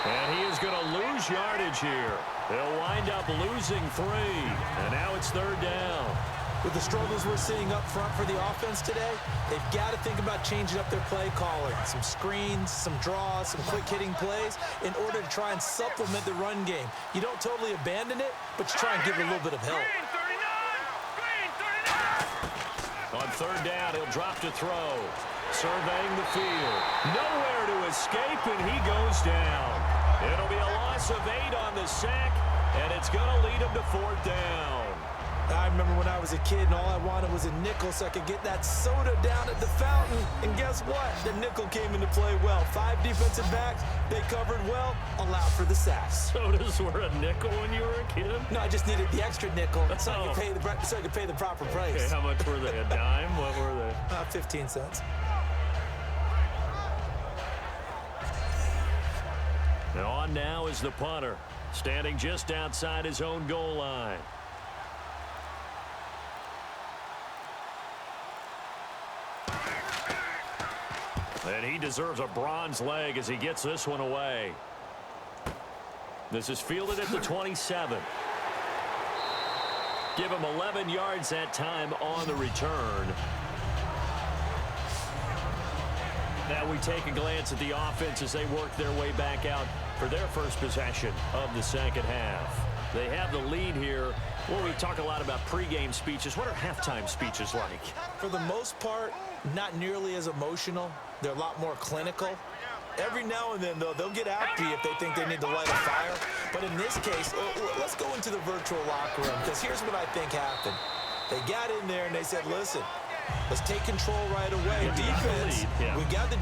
And he is going to lose yardage here. They'll wind up losing 3. And now it's third down. With the struggles we're seeing up front for the offense today, they've got to think about changing up their play calling. Some screens, some draws, some quick-hitting plays in order to try and supplement the run game. You don't totally abandon it, but you try and give it a little bit of help. On third down, he'll drop to throw. Surveying the field. Nowhere to escape, and he goes down. It'll be a loss of 8 on the sack, and it's going to lead him to fourth down. I remember when I was a kid and all I wanted was a nickel so I could get that soda down at the fountain. And guess what? The nickel came into play well. 5 defensive backs, they covered well, allowed for the sacks. Sodas were a nickel when you were a kid? No, I just needed the extra nickel so I could pay the proper price. Okay, how much were they? A dime? What were they? 15 cents. And on now is the punter, standing just outside his own goal line. And he deserves a bronze leg as he gets this one away. This is fielded at the 27. Give him 11 yards that time on the return. Now we take a glance at the offense as they work their way back out for their first possession of the second half. They have the lead here. Well, we talk a lot about pregame speeches. What are halftime speeches like? For the most part, not nearly as emotional. They're a lot more clinical. Every now and then, though, they'll get after you if they think they need to light a fire. But in this case, let's go into the virtual locker room, because here's what I think happened. They got in there and they said, listen, let's take control right away. Defense, we got the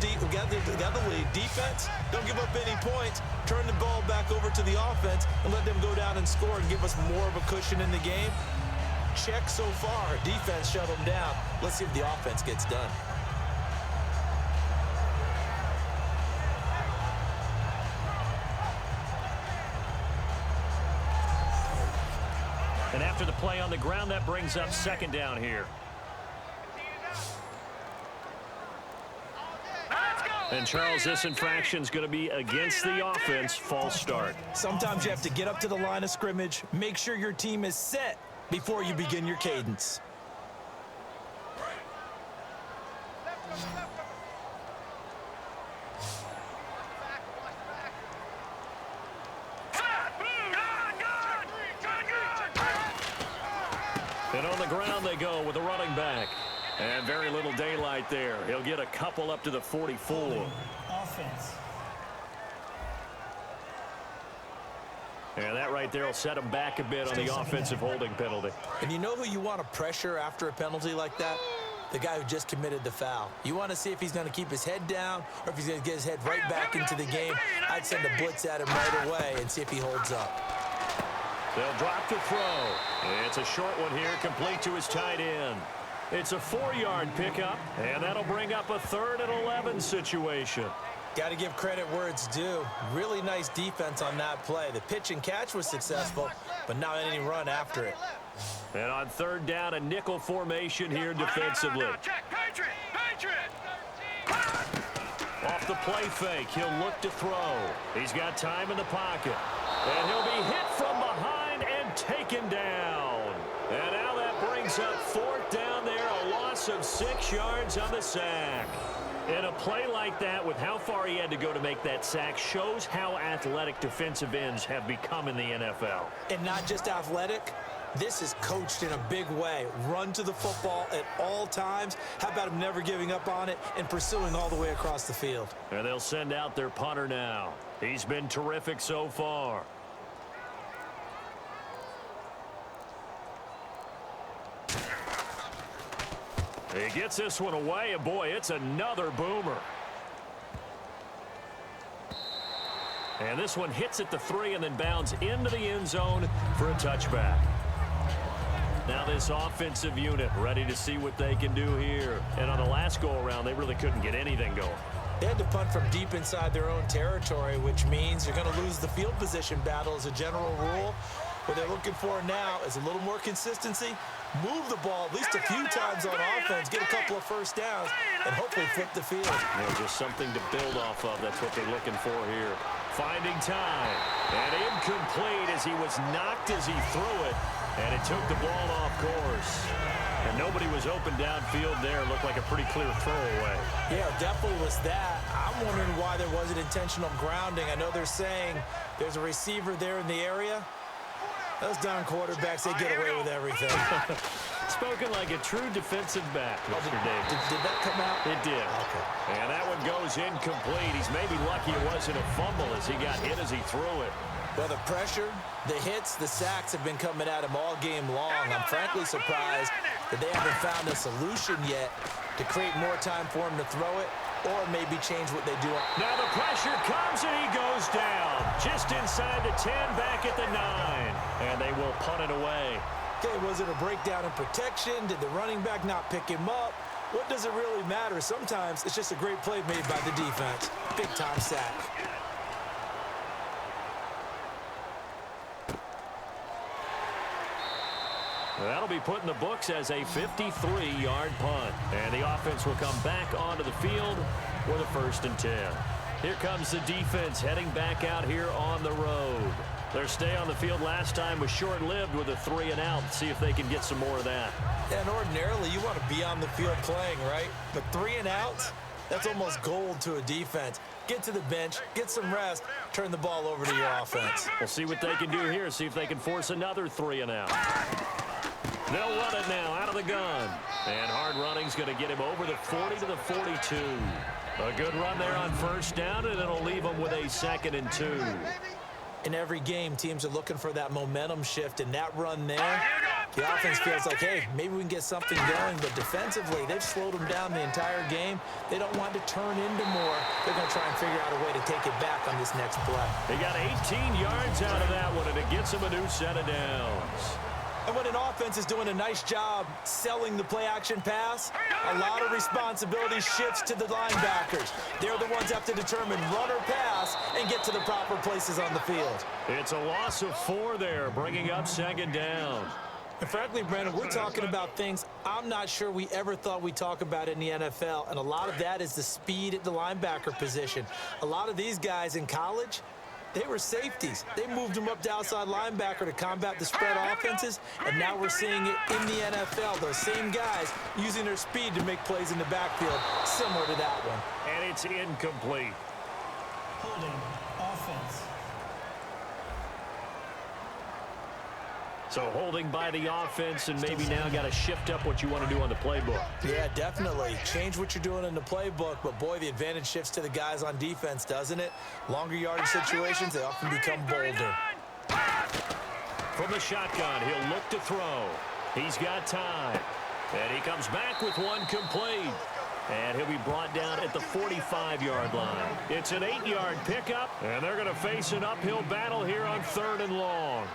lead. Defense, don't give up any points. Turn the ball back over to the offense and let them go down and score and give us more of a cushion in the game. Check so far. Defense shut them down. Let's see if the offense gets done. And after the play on the ground, that brings up second down here. And Charles, this infraction is going to be against the offense. False start. Sometimes you have to get up to the line of scrimmage, make sure your team is set before you begin your cadence. And on the ground they go with a running back. And very little daylight there. He'll get a couple up to the 44. Offense. And that right there will set him back a bit on the offensive holding penalty. And you know who you want to pressure after a penalty like that? The guy who just committed the foul. You want to see if he's going to keep his head down or if he's going to get his head right back into the game. I'd send a blitz at him right away and see if he holds up. They'll drop the throw. It's a short one here, complete to his tight end. It's a 4-yard pickup, and that'll bring up a 3rd and 11 situation. Got to give credit where it's due. Really nice defense on that play. The pitch and catch was successful, but not any run after it. And on 3rd down, a nickel formation here defensively. Off the play fake, he'll look to throw. He's got time in the pocket. And he'll be hit from behind and taken down. And now that brings up 4th down there, a loss of 6 yards on the sack. And a play like that, with how far he had to go to make that sack, shows how athletic defensive ends have become in the NFL. And not just athletic. This is coached in a big way. Run to the football at all times. How about him never giving up on it and pursuing all the way across the field? And they'll send out their punter now. He's been terrific so far. He gets this one away, and boy, it's another boomer. And this one hits at the 3 and then bounds into the end zone for a touchback. Now this offensive unit ready to see what they can do here. And on the last go-around, they really couldn't get anything going. They had to punt from deep inside their own territory, which means you're going to lose the field position battle as a general rule. What they're looking for now is a little more consistency, move the ball at least a few times on offense, get a couple of first downs, and hopefully flip the field. Just something to build off of. That's what they're looking for here. Finding time. And incomplete as he was knocked as he threw it. And it took the ball off course. And nobody was open downfield there. Looked like a pretty clear throwaway. Yeah, definitely was that. I'm wondering why there wasn't intentional grounding. I know they're saying there's a receiver there in the area. Those darn quarterbacks, they get away with everything. Spoken like a true defensive back, Mr. Davis. Did that come out? It did. Okay. And that one goes incomplete. He's maybe lucky it wasn't a fumble as he got hit as he threw it. Well, the pressure, the hits, the sacks have been coming at him all game long. I'm frankly surprised that they haven't found a solution yet to create more time for him to throw it or maybe change what they do. Now the pressure comes and he goes down. Just inside the 10, back at the 9. And they will punt it away. Okay, was it a breakdown in protection? Did the running back not pick him up? What does it really matter? Sometimes it's just a great play made by the defense. Big-time sack. That'll be put in the books as a 53-yard punt. And the offense will come back onto the field with a 1st and 10. Here comes the defense heading back out here on the road. Their stay on the field last time was short-lived with a 3-and-out. See if they can get some more of that. And ordinarily, you want to be on the field playing, right? But 3-and-outs, that's almost gold to a defense. Get to the bench, get some rest, turn the ball over to your offense. We'll see what they can do here, see if they can force another 3-and-out. They'll run it now out of the gun. And hard running's going to get him over the 40 to the 42. A good run there on 1st down, and it'll leave them with a 2nd and 2. In every game, teams are looking for that momentum shift, and that run there, the offense feels like, hey, maybe we can get something going, but defensively, they've slowed them down the entire game. They don't want to turn into more. They're going to try and figure out a way to take it back on this next play. They got 18 yards out of that one, and it gets them a new set of downs. And when an offense is doing a nice job selling the play-action pass, a lot of responsibility shifts to the linebackers. They're the ones that have to determine run or pass and get to the proper places on the field. It's a loss of 4 there, bringing up 2nd down. And frankly, Brandon, we're talking about things I'm not sure we ever thought we'd talk about in the NFL, and a lot of that is the speed at the linebacker position. A lot of these guys in college, they were safeties. They moved them up to outside linebacker to combat the spread offenses, and now we're seeing it in the NFL. Those same guys using their speed to make plays in the backfield, similar to that one. And it's incomplete. Holding offense. So holding by the offense, and maybe now got to shift up what you want to do on the playbook. Yeah, definitely. Change what you're doing in the playbook, but boy, the advantage shifts to the guys on defense, doesn't it? Longer yardage situations, they often become bolder. From the shotgun, he'll look to throw. He's got time. And he comes back with one complete. And he'll be brought down at the 45-yard line. It's an 8-yard pickup, and they're going to face an uphill battle here on 3rd and long.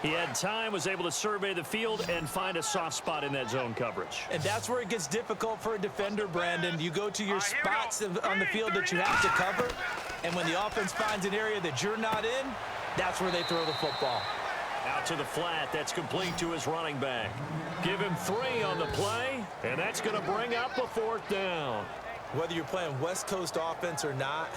He had time, was able to survey the field and find a soft spot in that zone coverage. And that's where it gets difficult for a defender, Brandon. You go to your spots on the field that you have to cover, and when the offense finds an area that you're not in, that's where they throw the football. Out to the flat, that's complete to his running back. Give him 3 on the play, and that's going to bring up a 4th down. Whether you're playing West Coast offense or not,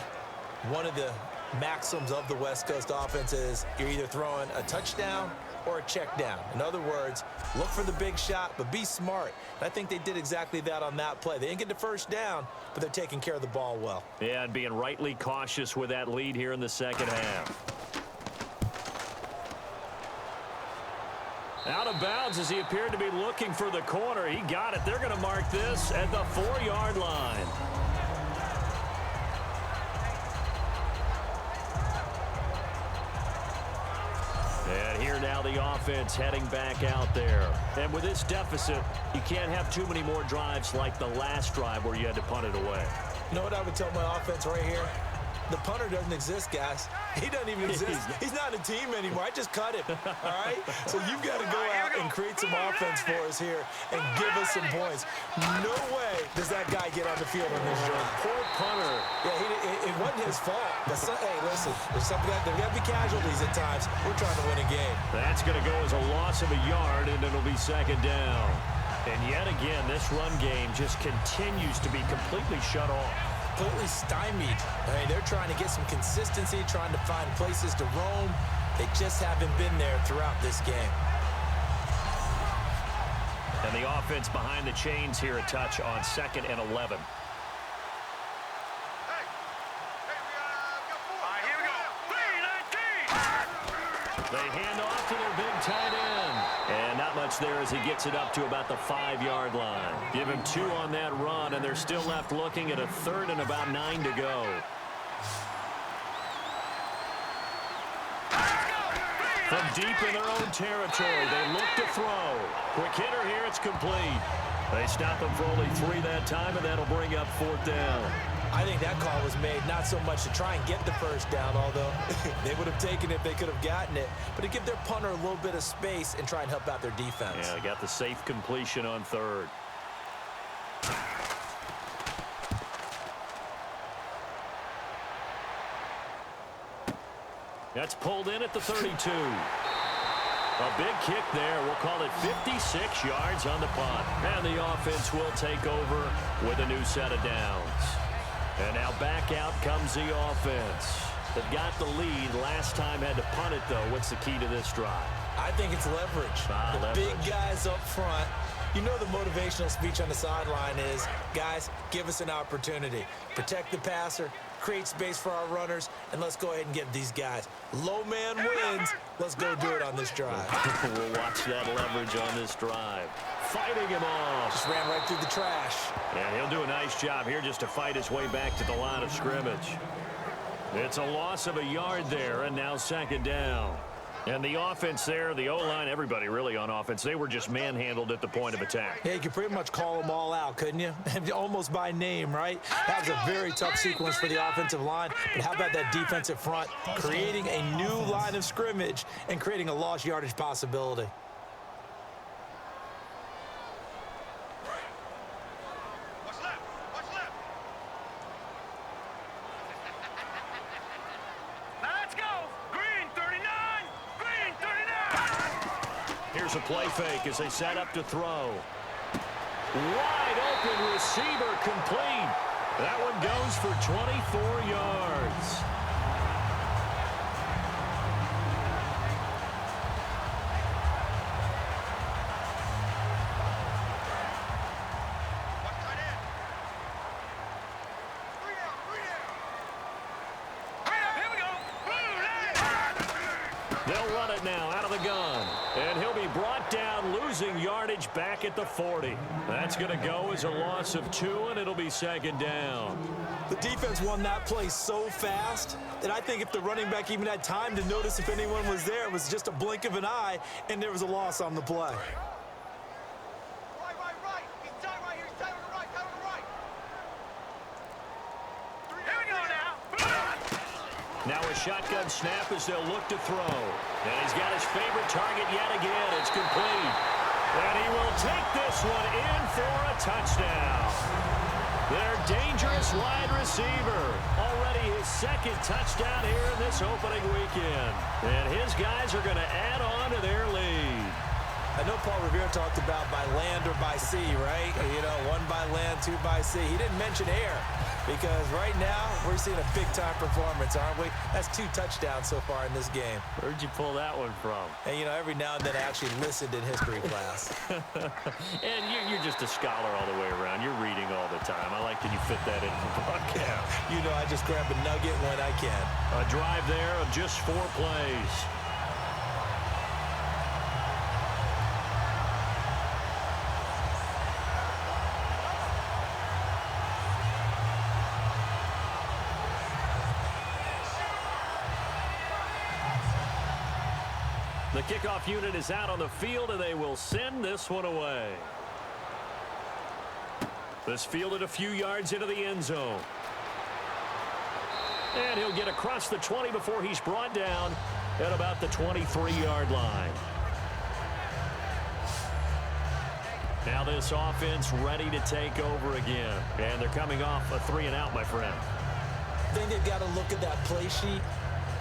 one of the maxims of the West Coast offense is you're either throwing a touchdown or a check down. In other words, look for the big shot, but be smart. And I think they did exactly that on that play. They didn't get the 1st down, but they're taking care of the ball well. Yeah, and being rightly cautious with that lead here in the 2nd half. Out of bounds as he appeared to be looking for the corner. He got it. They're going to mark this at the 4-yard line. And here now the offense heading back out there. And with this deficit, you can't have too many more drives like the last drive where you had to punt it away. You know what I would tell my offense right here? The punter doesn't exist, guys. He doesn't even exist. He's not a team anymore. I just cut him, all right? So you've got to go out and create some offense for us here and give us some points. No way does that guy get on the field on this joint. Poor punter. Yeah, it wasn't his fault. But hey, listen, there's got to be casualties at times. We're trying to win a game. That's going to go as a loss of a yard, and it'll be 2nd down. And yet again, this run game just continues to be completely shut off. Completely stymied. I mean, they're trying to get some consistency, trying to find places to roam. They just haven't been there throughout this game. And the offense behind the chains here a touch on 2nd and 11. They hand off to their big tight end. And not much there as he gets it up to about the 5-yard line. Give him 2 on that run, and they're still left looking at a 3rd and about 9 to go. From deep in their own territory, they look to throw. Quick hitter here, it's complete. They stop him for only 3 that time, and that'll bring up 4th down. I think that call was made not so much to try and get the first down, although they would have taken it if they could have gotten it, but to give their punter a little bit of space and try and help out their defense. Yeah, they got the safe completion on 3rd. That's pulled in at the 32. A big kick there. We'll call it 56 yards on the punt. And the offense will take over with a new set of downs. And now back out comes the offense. They've got the lead. Last time had to punt it, though. What's the key to this drive? I think it's leverage. Big guys up front. You know the motivational speech on the sideline is, guys, give us an opportunity. Protect the passer, create space for our runners, and let's go ahead and get these guys. Low man wins. Let's go do it on this drive. We'll watch that leverage on this drive. Fighting him off. Just ran right through the trash. Yeah, he'll do a nice job here just to fight his way back to the line of scrimmage. It's a loss of a yard there, and now 2nd down. And the offense there, the O-line, everybody really on offense, they were just manhandled at the point of attack. Yeah, you could pretty much call them all out, couldn't you? Almost by name, right? That was a very tough sequence for the offensive line. But how about that defensive front creating a new line of scrimmage and creating a lost yardage possibility? Here's a play fake as they set up to throw. Wide open receiver complete. That one goes for 24 yards. They'll run it now out of the gun. And he'll be brought down, losing yardage back at the 40. That's going to go as a loss of 2, and it'll be 2nd down. The defense won that play so fast that I think if the running back even had time to notice if anyone was there, it was just a blink of an eye, and there was a loss on the play. Right. He's tight right here. He's tight on the right. Tight on the right. Here we go now. Now a shotgun snap as they'll look to throw. And he's got his favorite target yet again. It's complete. And he will take this one in for a touchdown. Their dangerous wide receiver. Already his 2nd touchdown here in this opening weekend. And his guys are going to add on to their lead. I know Paul Revere talked about by land or by sea, right? You know, 1 by land, 2 by sea. He didn't mention air because right now we're seeing a big-time performance, aren't we? That's 2 touchdowns so far in this game. Where'd you pull that one from? And, you know, every now and then I actually listened in history class. And you're just a scholar all the way around. You're reading all the time. I like that you fit that in the broadcast. You know, I just grab a nugget when I can. A drive there of just 4 plays. The kickoff unit is out on the field, and they will send this one away. This fielded a few yards into the end zone. And he'll get across the 20 before he's brought down at about the 23-yard line. Now this offense ready to take over again. And they're coming off a 3-and-out, my friend. I think they've got to look at that play sheet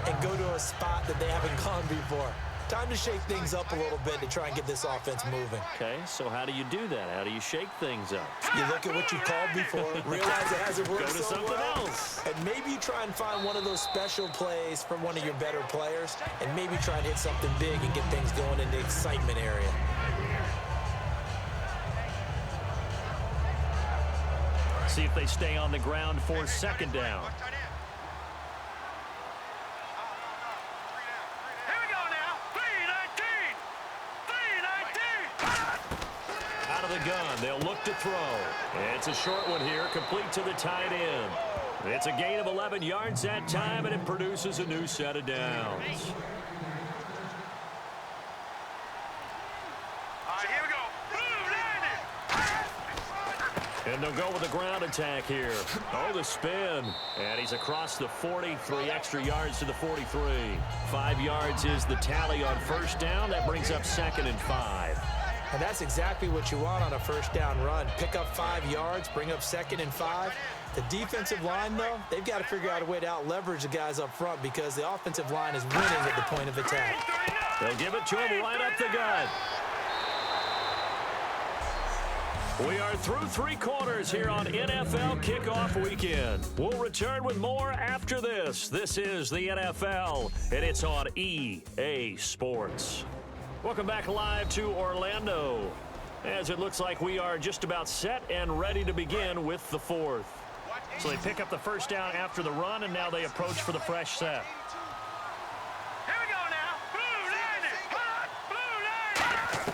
and go to a spot that they haven't gone before. Time to shake things up a little bit to try and get this offense moving. Okay, so how do you do that? How do you shake things up? You look at what you've called before, realize it hasn't worked Go to so something well, else. and maybe you try and find one of those special plays from one of your better players, and maybe try and hit something big and get things going in the excitement area. See if they stay on the ground for 2nd down. Gun. They'll look to throw. It's a short one here, complete to the tight end. It's a gain of 11 yards that time, and it produces a new set of downs. And they'll go with a ground attack here. Oh, the spin. And he's across the 40, 3 extra yards to the 43. 5 yards is the tally on first down. That brings up 2nd and 5. And that's exactly what you want on a first down run. Pick up 5 yards, bring up 2nd and 5. The defensive line, though, they've got to figure out a way to out-leverage the guys up front because the offensive line is winning at the point of attack. They'll give it to him right up the gut. We are through 3 quarters here on NFL Kickoff Weekend. We'll return with more after this. This is the NFL, and it's on EA Sports. Welcome back live to Orlando, as it looks like we are just about set and ready to begin with the 4th. So they pick up the first down after the run, and now they approach for the fresh set. Here we go now. Blue line it. Hot. Blue line.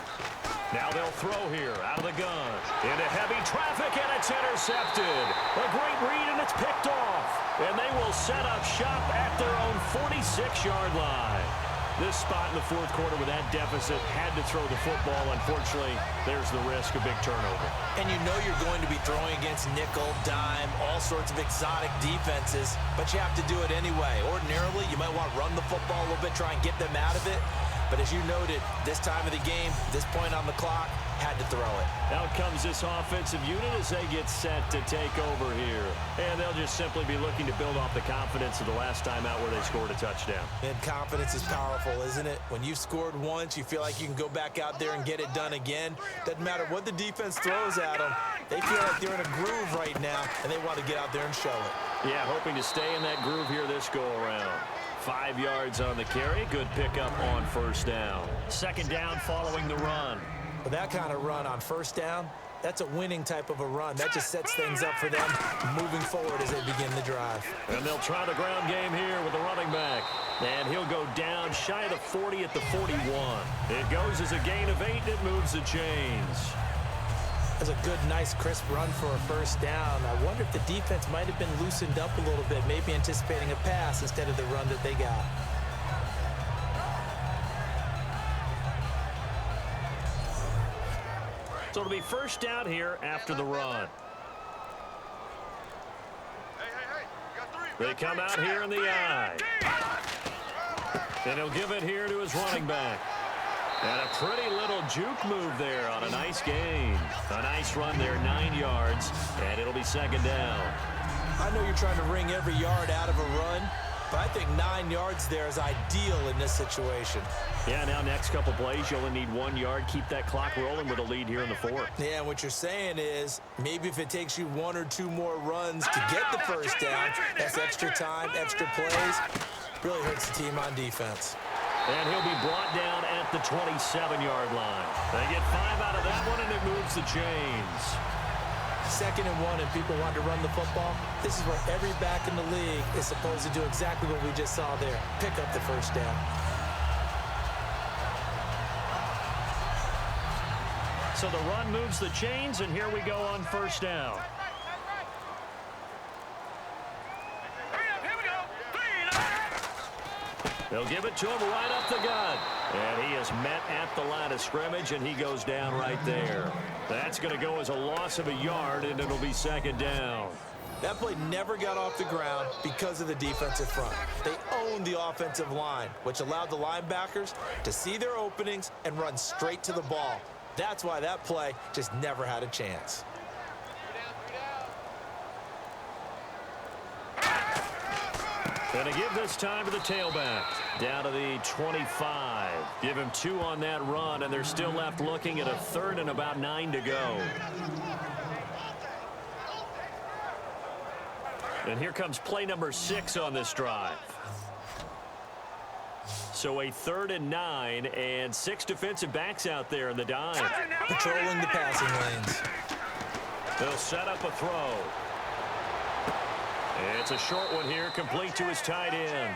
Now they'll throw here out of the gun. Into heavy traffic, and it's intercepted. A great read, and it's picked off. And they will set up shop at their own 46-yard line. This spot in the 4th quarter with that deficit had to throw the football. Unfortunately, there's the risk of big turnover. And you know you're going to be throwing against nickel, dime, all sorts of exotic defenses, but you have to do it anyway. Ordinarily, you might want to run the football a little bit, try and get them out of it. But as you noted, this time of the game, this point on the clock, had to throw it. Out comes this offensive unit as they get set to take over here. And they'll just simply be looking to build off the confidence of the last time out where they scored a touchdown. And confidence is powerful, isn't it? When you've scored once, you feel like you can go back out there and get it done again. Doesn't matter what the defense throws at them. They feel like they're in a groove right now, and they want to get out there and show it. Yeah, hoping to stay in that groove here this go-around. 5 yards on the carry. Good pickup on first down. 2nd down following the run. With that kind of run on first down, that's a winning type of a run. That just sets things up for them moving forward as they begin the drive. And they'll try the ground game here with the running back. And he'll go down shy of the 40 at the 41. It goes as a gain of 8, and it moves the chains. That's a good, nice, crisp run for a first down. I wonder if the defense might have been loosened up a little bit, maybe anticipating a pass instead of the run that they got. So it'll be first down here after the run. They come out here in the eye. And he'll give it here to his running back. And a pretty little juke move there on a nice gain. A nice run there, 9 yards, and it'll be 2nd down. I know you're trying to wring every yard out of a run, but I think 9 yards there is ideal in this situation. Yeah, now next couple plays, you only need 1 yard. Keep that clock rolling with a lead here in the 4th. Yeah, and what you're saying is maybe if it takes you 1 or 2 more runs to get the first down, that's extra time, extra plays, really hurts the team on defense. And he'll be brought down at the 27-yard line. They get 5 out of that one, and it moves the chains. 2nd and 1, and people want to run the football. This is where every back in the league is supposed to do exactly what we just saw there. Pick up the first down. So the run moves the chains, and here we go on first down. They'll give it to him right up the gut. And he is met at the line of scrimmage, and he goes down right there. That's going to go as a loss of a yard, and it'll be 2nd down. That play never got off the ground because of the defensive front. They owned the offensive line, which allowed the linebackers to see their openings and run straight to the ball. That's why that play just never had a chance. Going to give this time to the tailback. Down to the 25. Give him 2 on that run, and they're still left looking at a 3rd and about 9 to go. And here comes play number 6 on this drive. So a 3rd and 9, and 6 defensive backs out there in the dime. Patrolling the passing lanes. They'll set up a throw. It's a short one here, complete to his tight end.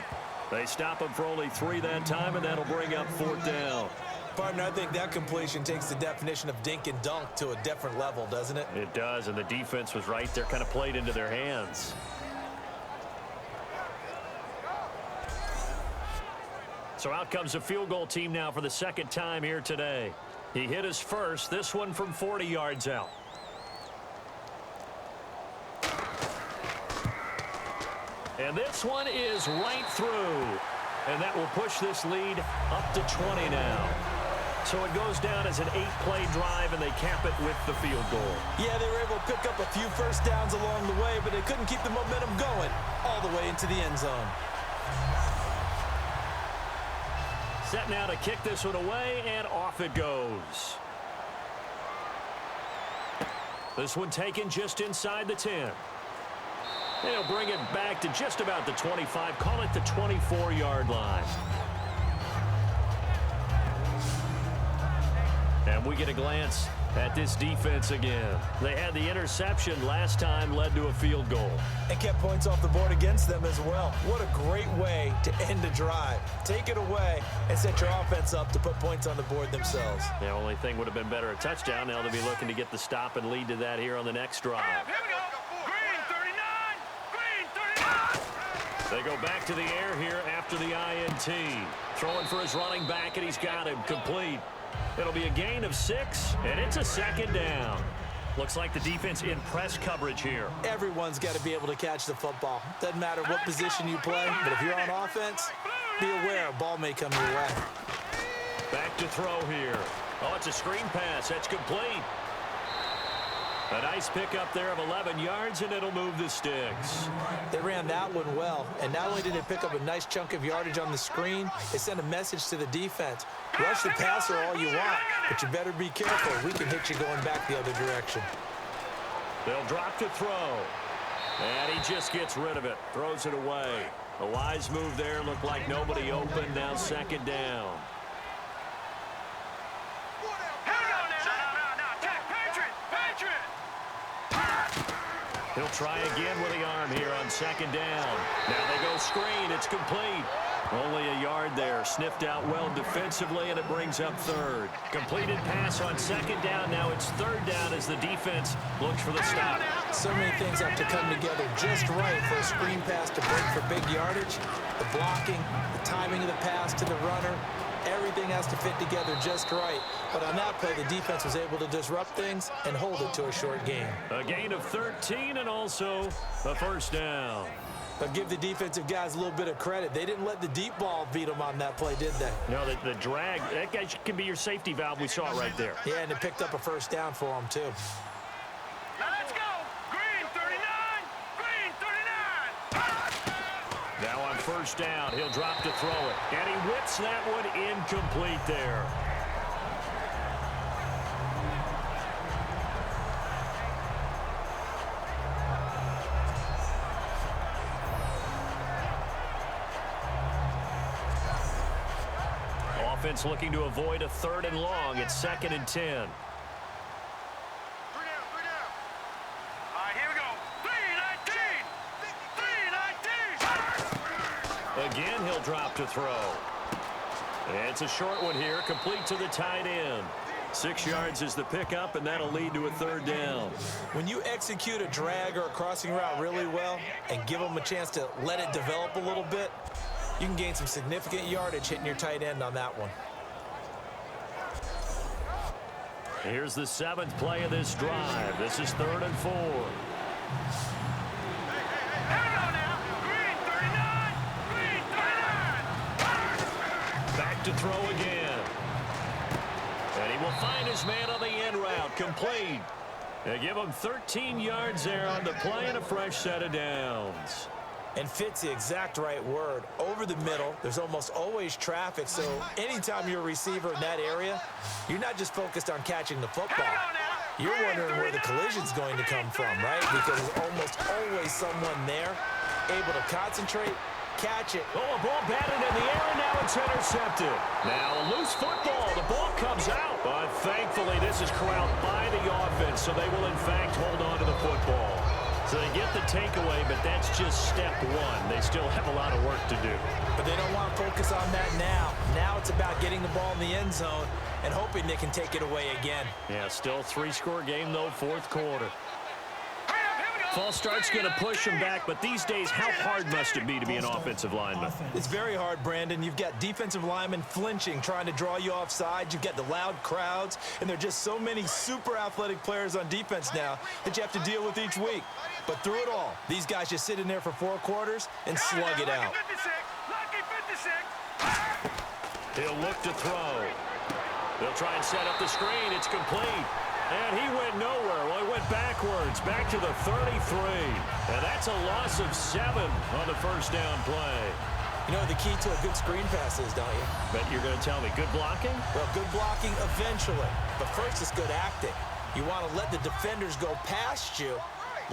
They stop him for only 3 that time, and that'll bring up 4th down. Partner, I think that completion takes the definition of dink and dunk to a different level, doesn't it? It does, and the defense was right there, kind of played into their hands. So out comes the field goal team now for the 2nd time here today. He hit his first, this one from 40 yards out. And this one is right through. And that will push this lead up to 20 now. So it goes down as an 8-play drive, and they cap it with the field goal. Yeah, they were able to pick up a few first downs along the way, but they couldn't keep the momentum going all the way into the end zone. Set now to kick this one away, and off it goes. This one taken just inside the 10. They'll bring it back to just about the 25, call it the 24-yard line. And we get a glance at this defense again. They had the interception last time, led to a field goal. And kept points off the board against them as well. What a great way to end a drive. Take it away and set your offense up to put points on the board themselves. The only thing would have been better a touchdown. Now they'll be looking to get the stop and lead to that here on the next drive. Here we go. Green 39. Green 39. They go back to the air here after the INT. Throwing for his running back, and he's got him complete. It'll be a gain of 6, and it's a second down. Looks like the defense in press coverage here. Everyone's got to be able to catch the football. Doesn't matter what position you play, but if you're on offense, be aware a ball may come your way. Back to throw here. Oh, it's a screen pass. That's complete. A nice pickup there of 11 yards, and it'll move the sticks. They ran that one well, and not only did they pick up a nice chunk of yardage on the screen, they sent a message to the defense. Rush the passer all you want, but you better be careful. We can hit you going back the other direction. They'll drop to throw. And he just gets rid of it. Throws it away. A wise move there. Looked like nobody open. Now second down. He'll try again with the arm here on second down. Now they go screen. It's complete. Only a yard there. Sniffed out well defensively, and it brings up third. Completed pass on second down. Now it's third down as the defense looks for the stop. So many things have to come together just right for a screen pass to break for big yardage. The blocking, the timing of the pass to the runner, everything has to fit together just right. But on that play, the defense was able to disrupt things and hold it to a short gain. A gain of 13 and also a first down. But give the defensive guys a little bit of credit. They didn't let the deep ball beat them on that play, did they? No, the drag, that guy can be your safety valve. We saw it right there. Yeah, and it picked up a first down for them, too. Now let's go. Green 39. Green 39. Now on first down, he'll drop to throw it. And he whips that one incomplete there. Offense looking to avoid a third and long. It's 2nd and 10. 3 down. 3 down. All right, here we go. 3-19. 3-19. Again, he'll drop to throw. And it's a short one here, complete to the tight end. 6 yards is the pickup, and that'll lead to a third down. When you execute a drag or a crossing route really well and give them a chance to let it develop a little bit, you can gain some significant yardage hitting your tight end on that one. Here's the 7th play of this drive. This is 3rd and 4. Here we go now. Green 39. Green 39. Back to throw again. And he will find his man on the end route. Complete. They give him 13 yards there on the play and a fresh set of downs. And fit's the exact right word. Over the middle, there's almost always traffic, so anytime you're a receiver in that area, you're not just focused on catching the football. You're wondering where the collision's going to come from, right? Because there's almost always someone there able to concentrate, catch it. Oh, a ball batted in the air, and now it's intercepted. Now a loose football. The ball comes out. But thankfully, this is corralled by the offense, so they will, in fact, hold on to the football. So they get the takeaway, but that's just step one. They still have a lot of work to do. But they don't want to focus on that now. Now it's about getting the ball in the end zone and hoping they can take it away again. Yeah, still 3-score game, though, 4th quarter. Hurry up, here we go. False start's going to push him back, but these days, how hard must it be to be an offensive lineman? It's very hard, Brandon. You've got defensive linemen flinching, trying to draw you offside. You've got the loud crowds, and there are just so many super athletic players on defense now that you have to deal with each week. But through it all, these guys just sit in there for 4 quarters and slug it out. He'll look to throw. They'll try and set up the screen. It's complete. And he went nowhere. Well, he went backwards, back to the 33. And that's a loss of 7 on the first down play. You know the key to a good screen pass is, don't you? Bet you're going to tell me good blocking? Well, good blocking eventually. But first, it's good acting. You want to let the defenders go past you,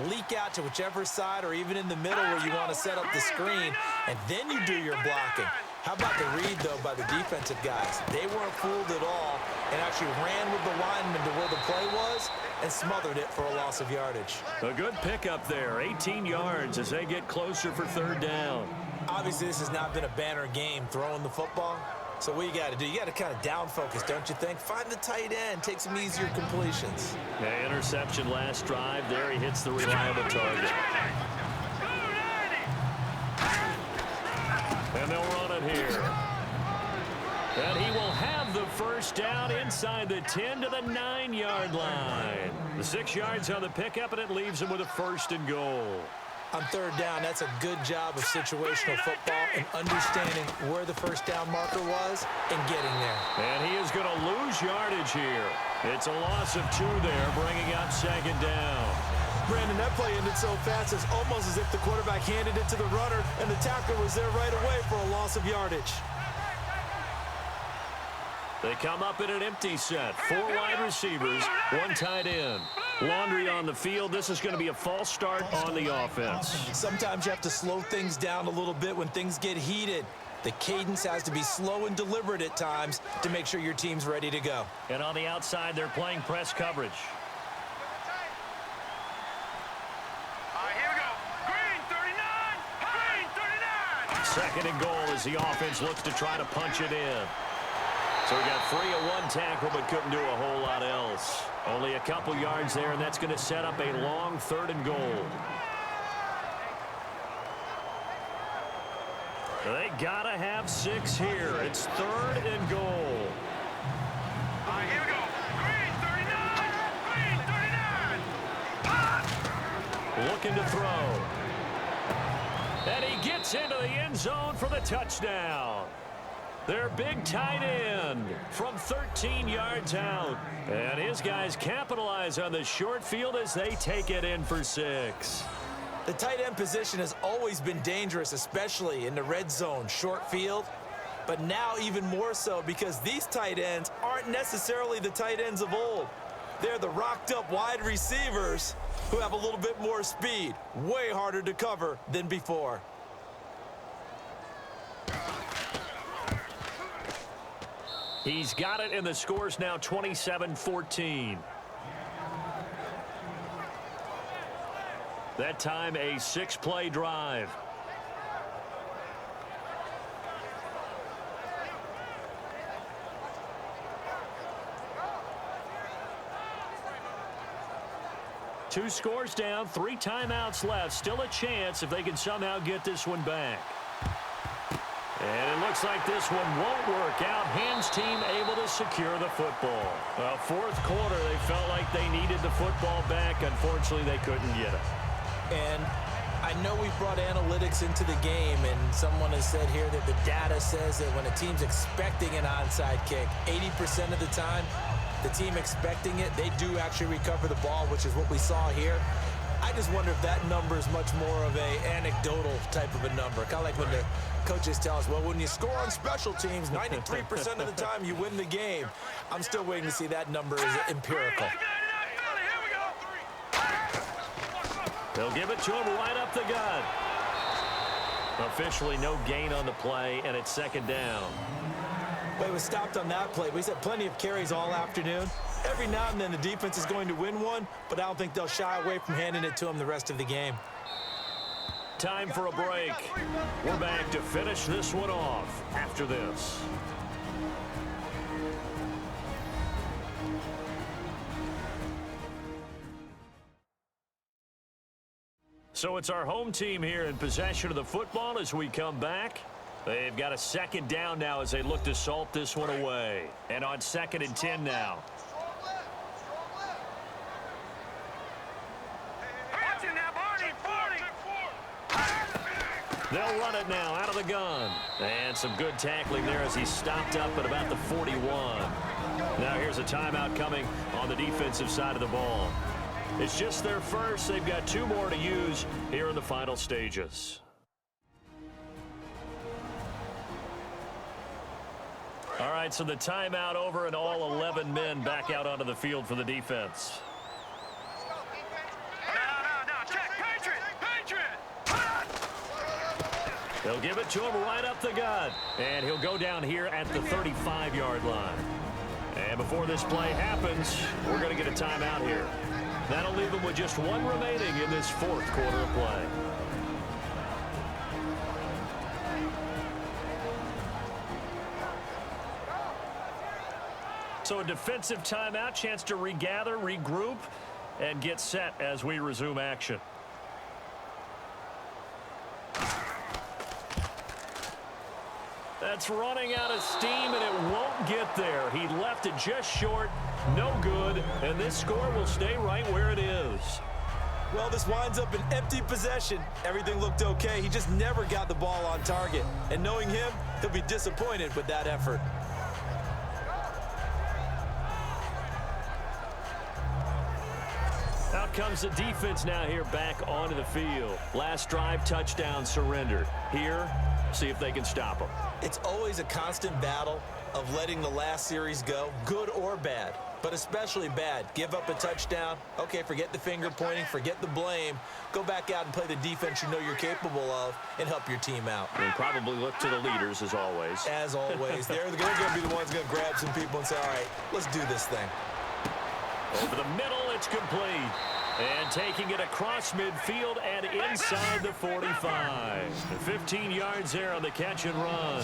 leak out to whichever side or even in the middle where you want to set up the screen, and then you do your blocking. How about the read, though, by the defensive guys? They weren't fooled at all and actually ran with the lineman to where the play was and smothered it for a loss of yardage. A good pickup there, 18 yards as they get closer for 3rd down. Obviously, this has not been a banner game throwing the football. So what you got to do, you got to kind of down focus, don't you think? Find the tight end, take some easier completions. Yeah, interception last drive. There he hits the reliable target. And they'll run it here. And he will have the first down inside the 10 to the 9-yard line. The 6 yards on the pickup, and it leaves him with a 1st and goal. On 3rd down, that's a good job of situational football and understanding where the first down marker was and getting there. And he is going to lose yardage here. It's a loss of 2 there, bringing up 2nd down. Brandon, that play ended so fast, it's almost as if the quarterback handed it to the runner and the tackler was there right away for a loss of yardage. They come up in an empty set. 4 wide receivers, 1 tight end. Laundry on the field. This is going to be a false start on the offense. Sometimes you have to slow things down a little bit when things get heated. The cadence has to be slow and deliberate at times to make sure your team's ready to go. And on the outside, they're playing press coverage. Here we go. Green 39. Green 39. 2nd and goal as the offense looks to try to punch it in. So we got 3 of 1 tackle, but couldn't do a whole lot else. Only a couple yards there, and that's going to set up a long 3rd and goal. They got to have 6 here. It's 3rd and goal. Here we go. Green 39. Green 39. Looking to throw. And he gets into the end zone for the touchdown. Their big tight end from 13 yards out. And his guys capitalize on the short field as they take it in for 6. The tight end position has always been dangerous, especially in the red zone, short field. But now even more so because these tight ends aren't necessarily the tight ends of old. They're the rocked-up wide receivers who have a little bit more speed, way harder to cover than before. He's got it, and the score's now 27-14. That time, a 6-play drive. Two scores down, 3 timeouts left. Still a chance if they can somehow get this one back. And it looks like this one won't work out. Hans team able to secure the football. Well, 4th quarter, they felt like they needed the football back. Unfortunately, they couldn't get it. And I know we've brought analytics into the game, and someone has said here that the data says that when a team's expecting an onside kick, 80% of the time, the team expecting it, they do actually recover the ball, which is what we saw here. I just wonder if that number is much more of a anecdotal type of a number. Kind of like when the coaches tell us, well, when you score on special teams, 93% of the time you win the game. I'm still waiting to see that number is empirical. They'll give it to him right up the gut. Officially no gain on the play, and it's 2nd down. Well, he was stopped on that play. We've had plenty of carries all afternoon. Every now and then the defense is going to win one, but I don't think they'll shy away from handing it to him the rest of the game. Time for a break. We're back to finish this one off after this. So it's our home team here in possession of the football as we come back. They've got a second down now as they look to salt this one away. And on 2nd and 10 now. They'll run it now out of the gun. And some good tackling there as he stopped up at about the 41. Now here's a timeout coming on the defensive side of the ball. It's just their first. They've got 2 more to use here in the final stages. All right, so the timeout over and all 11 men back out onto the field for the defense. They'll give it to him right up the gut. And he'll go down here at the 35-yard line. And before this play happens, we're going to get a timeout here. That'll leave them with just 1 remaining in this 4th quarter of play. So a defensive timeout, chance to regather, regroup, and get set as we resume action. That's running out of steam, and it won't get there. He left it just short, no good, and this score will stay right where it is. Well, this winds up an empty possession. Everything looked okay. He just never got the ball on target. And knowing him, he'll be disappointed with that effort. Out comes the defense now here back onto the field. Last drive, touchdown, surrendered. Here, see if they can stop them. It's always a constant battle of letting the last series go, good or bad, but especially bad. Give up a touchdown. Okay, forget the finger pointing, forget the blame. Go back out and play the defense you know you're capable of and help your team out. And probably look to the leaders as always. As always. They're going to be the ones going to grab some people and say, all right, let's do this thing. Over the middle, it's complete. And taking it across midfield and inside the 45. 15 yards there on the catch and run.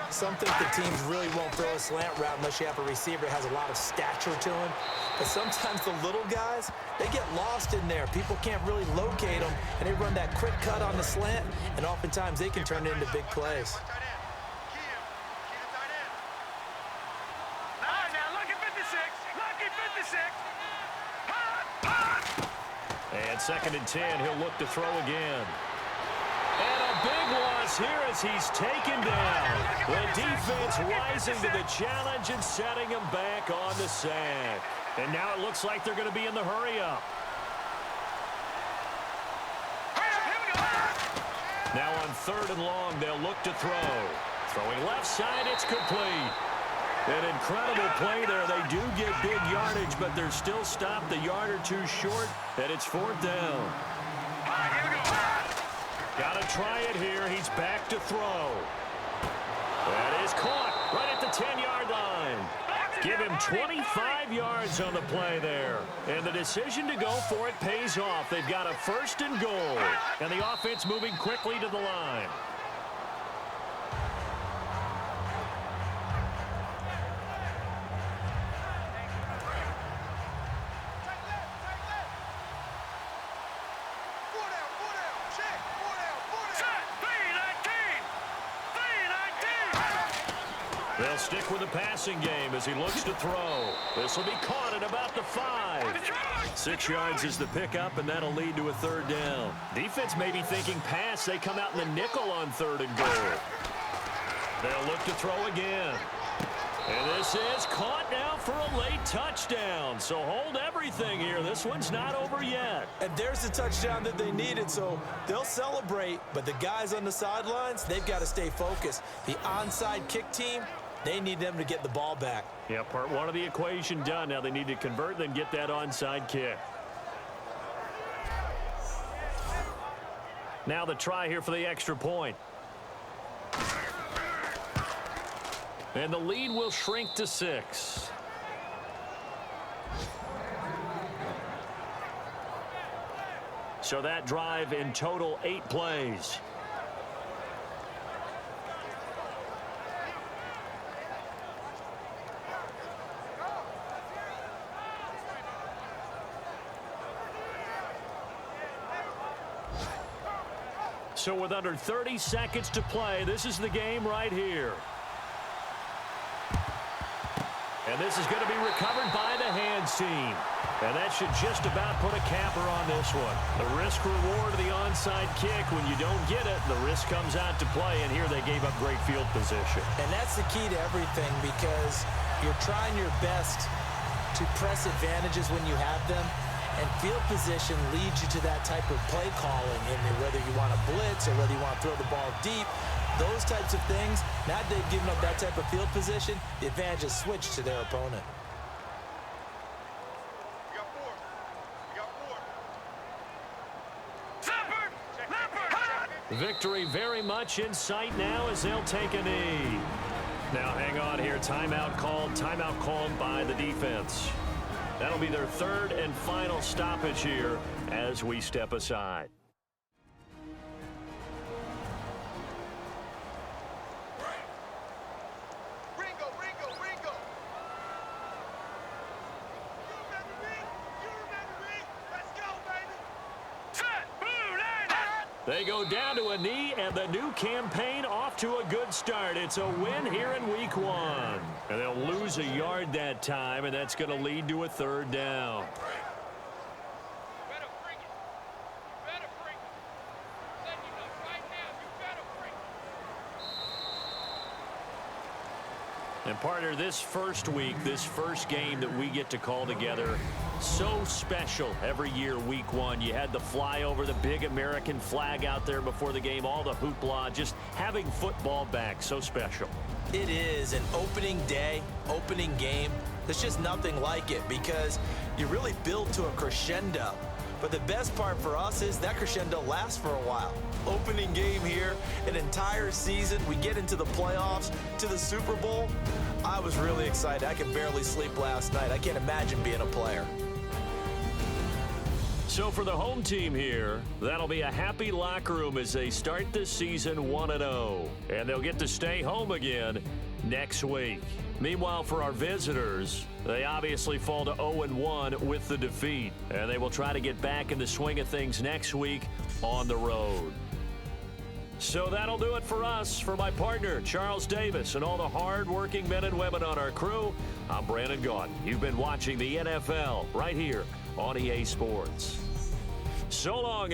Some think the teams really won't throw a slant route unless you have a receiver that has a lot of stature to him. But sometimes the little guys, they get lost in there. People can't really locate them, and they run that quick cut on the slant, and oftentimes they can turn it into big plays. And 2nd and 10, he'll look to throw again. And a big loss here as he's taken down. The defense rising to the challenge and setting him back on the sack. And now it looks like they're going to be in the hurry-up. Now on 3rd and long, they'll look to throw. Throwing left side, it's complete. An incredible play there. They do get big yardage, but they're still stopped a yard or 2 short, and it's 4th down. Got to try it here. He's back to throw. That is caught right at the 10-yard line. Give him 25 yards on the play there. And the decision to go for it pays off. They've got a 1st and goal, and the offense moving quickly to the line. They'll stick with the passing game as he looks to throw. This will be caught at about the 5. 6 yards is the pickup, and that'll lead to a 3rd down. Defense may be thinking pass. They come out in the nickel on 3rd and goal. They'll look to throw again. And this is caught now for a late touchdown. So hold everything here. This one's not over yet. And there's the touchdown that they needed, so they'll celebrate. But the guys on the sidelines, they've got to stay focused. The onside kick team, they need them to get the ball back. Yeah, part 1 of the equation done. Now they need to convert, then get that onside kick. Now the try here for the extra point. And the lead will shrink to 6. So that drive in total 8 plays. So with under 30 seconds to play, this is the game right here. And this is going to be recovered by the hands team. And that should just about put a capper on this one. The risk-reward of the onside kick. When you don't get it, the risk comes out to play. And here they gave up great field position. And that's the key to everything, because you're trying your best to press advantages when you have them. And field position leads you to that type of play calling, and whether you want to blitz or whether you want to throw the ball deep, those types of things. Now that they've given up that type of field position, the advantage is switched to their opponent. You got four. You got four. Flipper! Flipper! Victory very much in sight now as they'll take a knee. Now hang on here. Timeout called by the defense. That'll be their third and final stoppage here as we step aside. Ringo! You remember me? Let's go, baby! Set! Blue line! They go down to a knee, and the new campaign off to a good start. It's a win here in week 1. And they'll lose a yard that time, and that's going to lead to a third down. You better bring it. You better bring it. I'm letting you know right now, you better bring it. And partner, this first week, this first game that we get to call together, so special every year, week 1. You had the flyover, the big American flag out there before the game, all the hoopla, just having football back, so special. It is an opening day, opening game. There's just nothing like it, because you really build to a crescendo. But the best part for us is that crescendo lasts for a while. Opening game here, an entire season. We get into the playoffs, to the Super Bowl. I was really excited. I could barely sleep last night. I can't imagine being a player. So for the home team here, that'll be a happy locker room as they start this season 1-0. And they'll get to stay home again next week. Meanwhile, for our visitors, they obviously fall to 0-1 with the defeat. And they will try to get back in the swing of things next week on the road. So that'll do it for us. For my partner, Charles Davis, and all the hard-working men and women on our crew, I'm Brandon Gaudin. You've been watching the NFL right here on EA Sports. So long.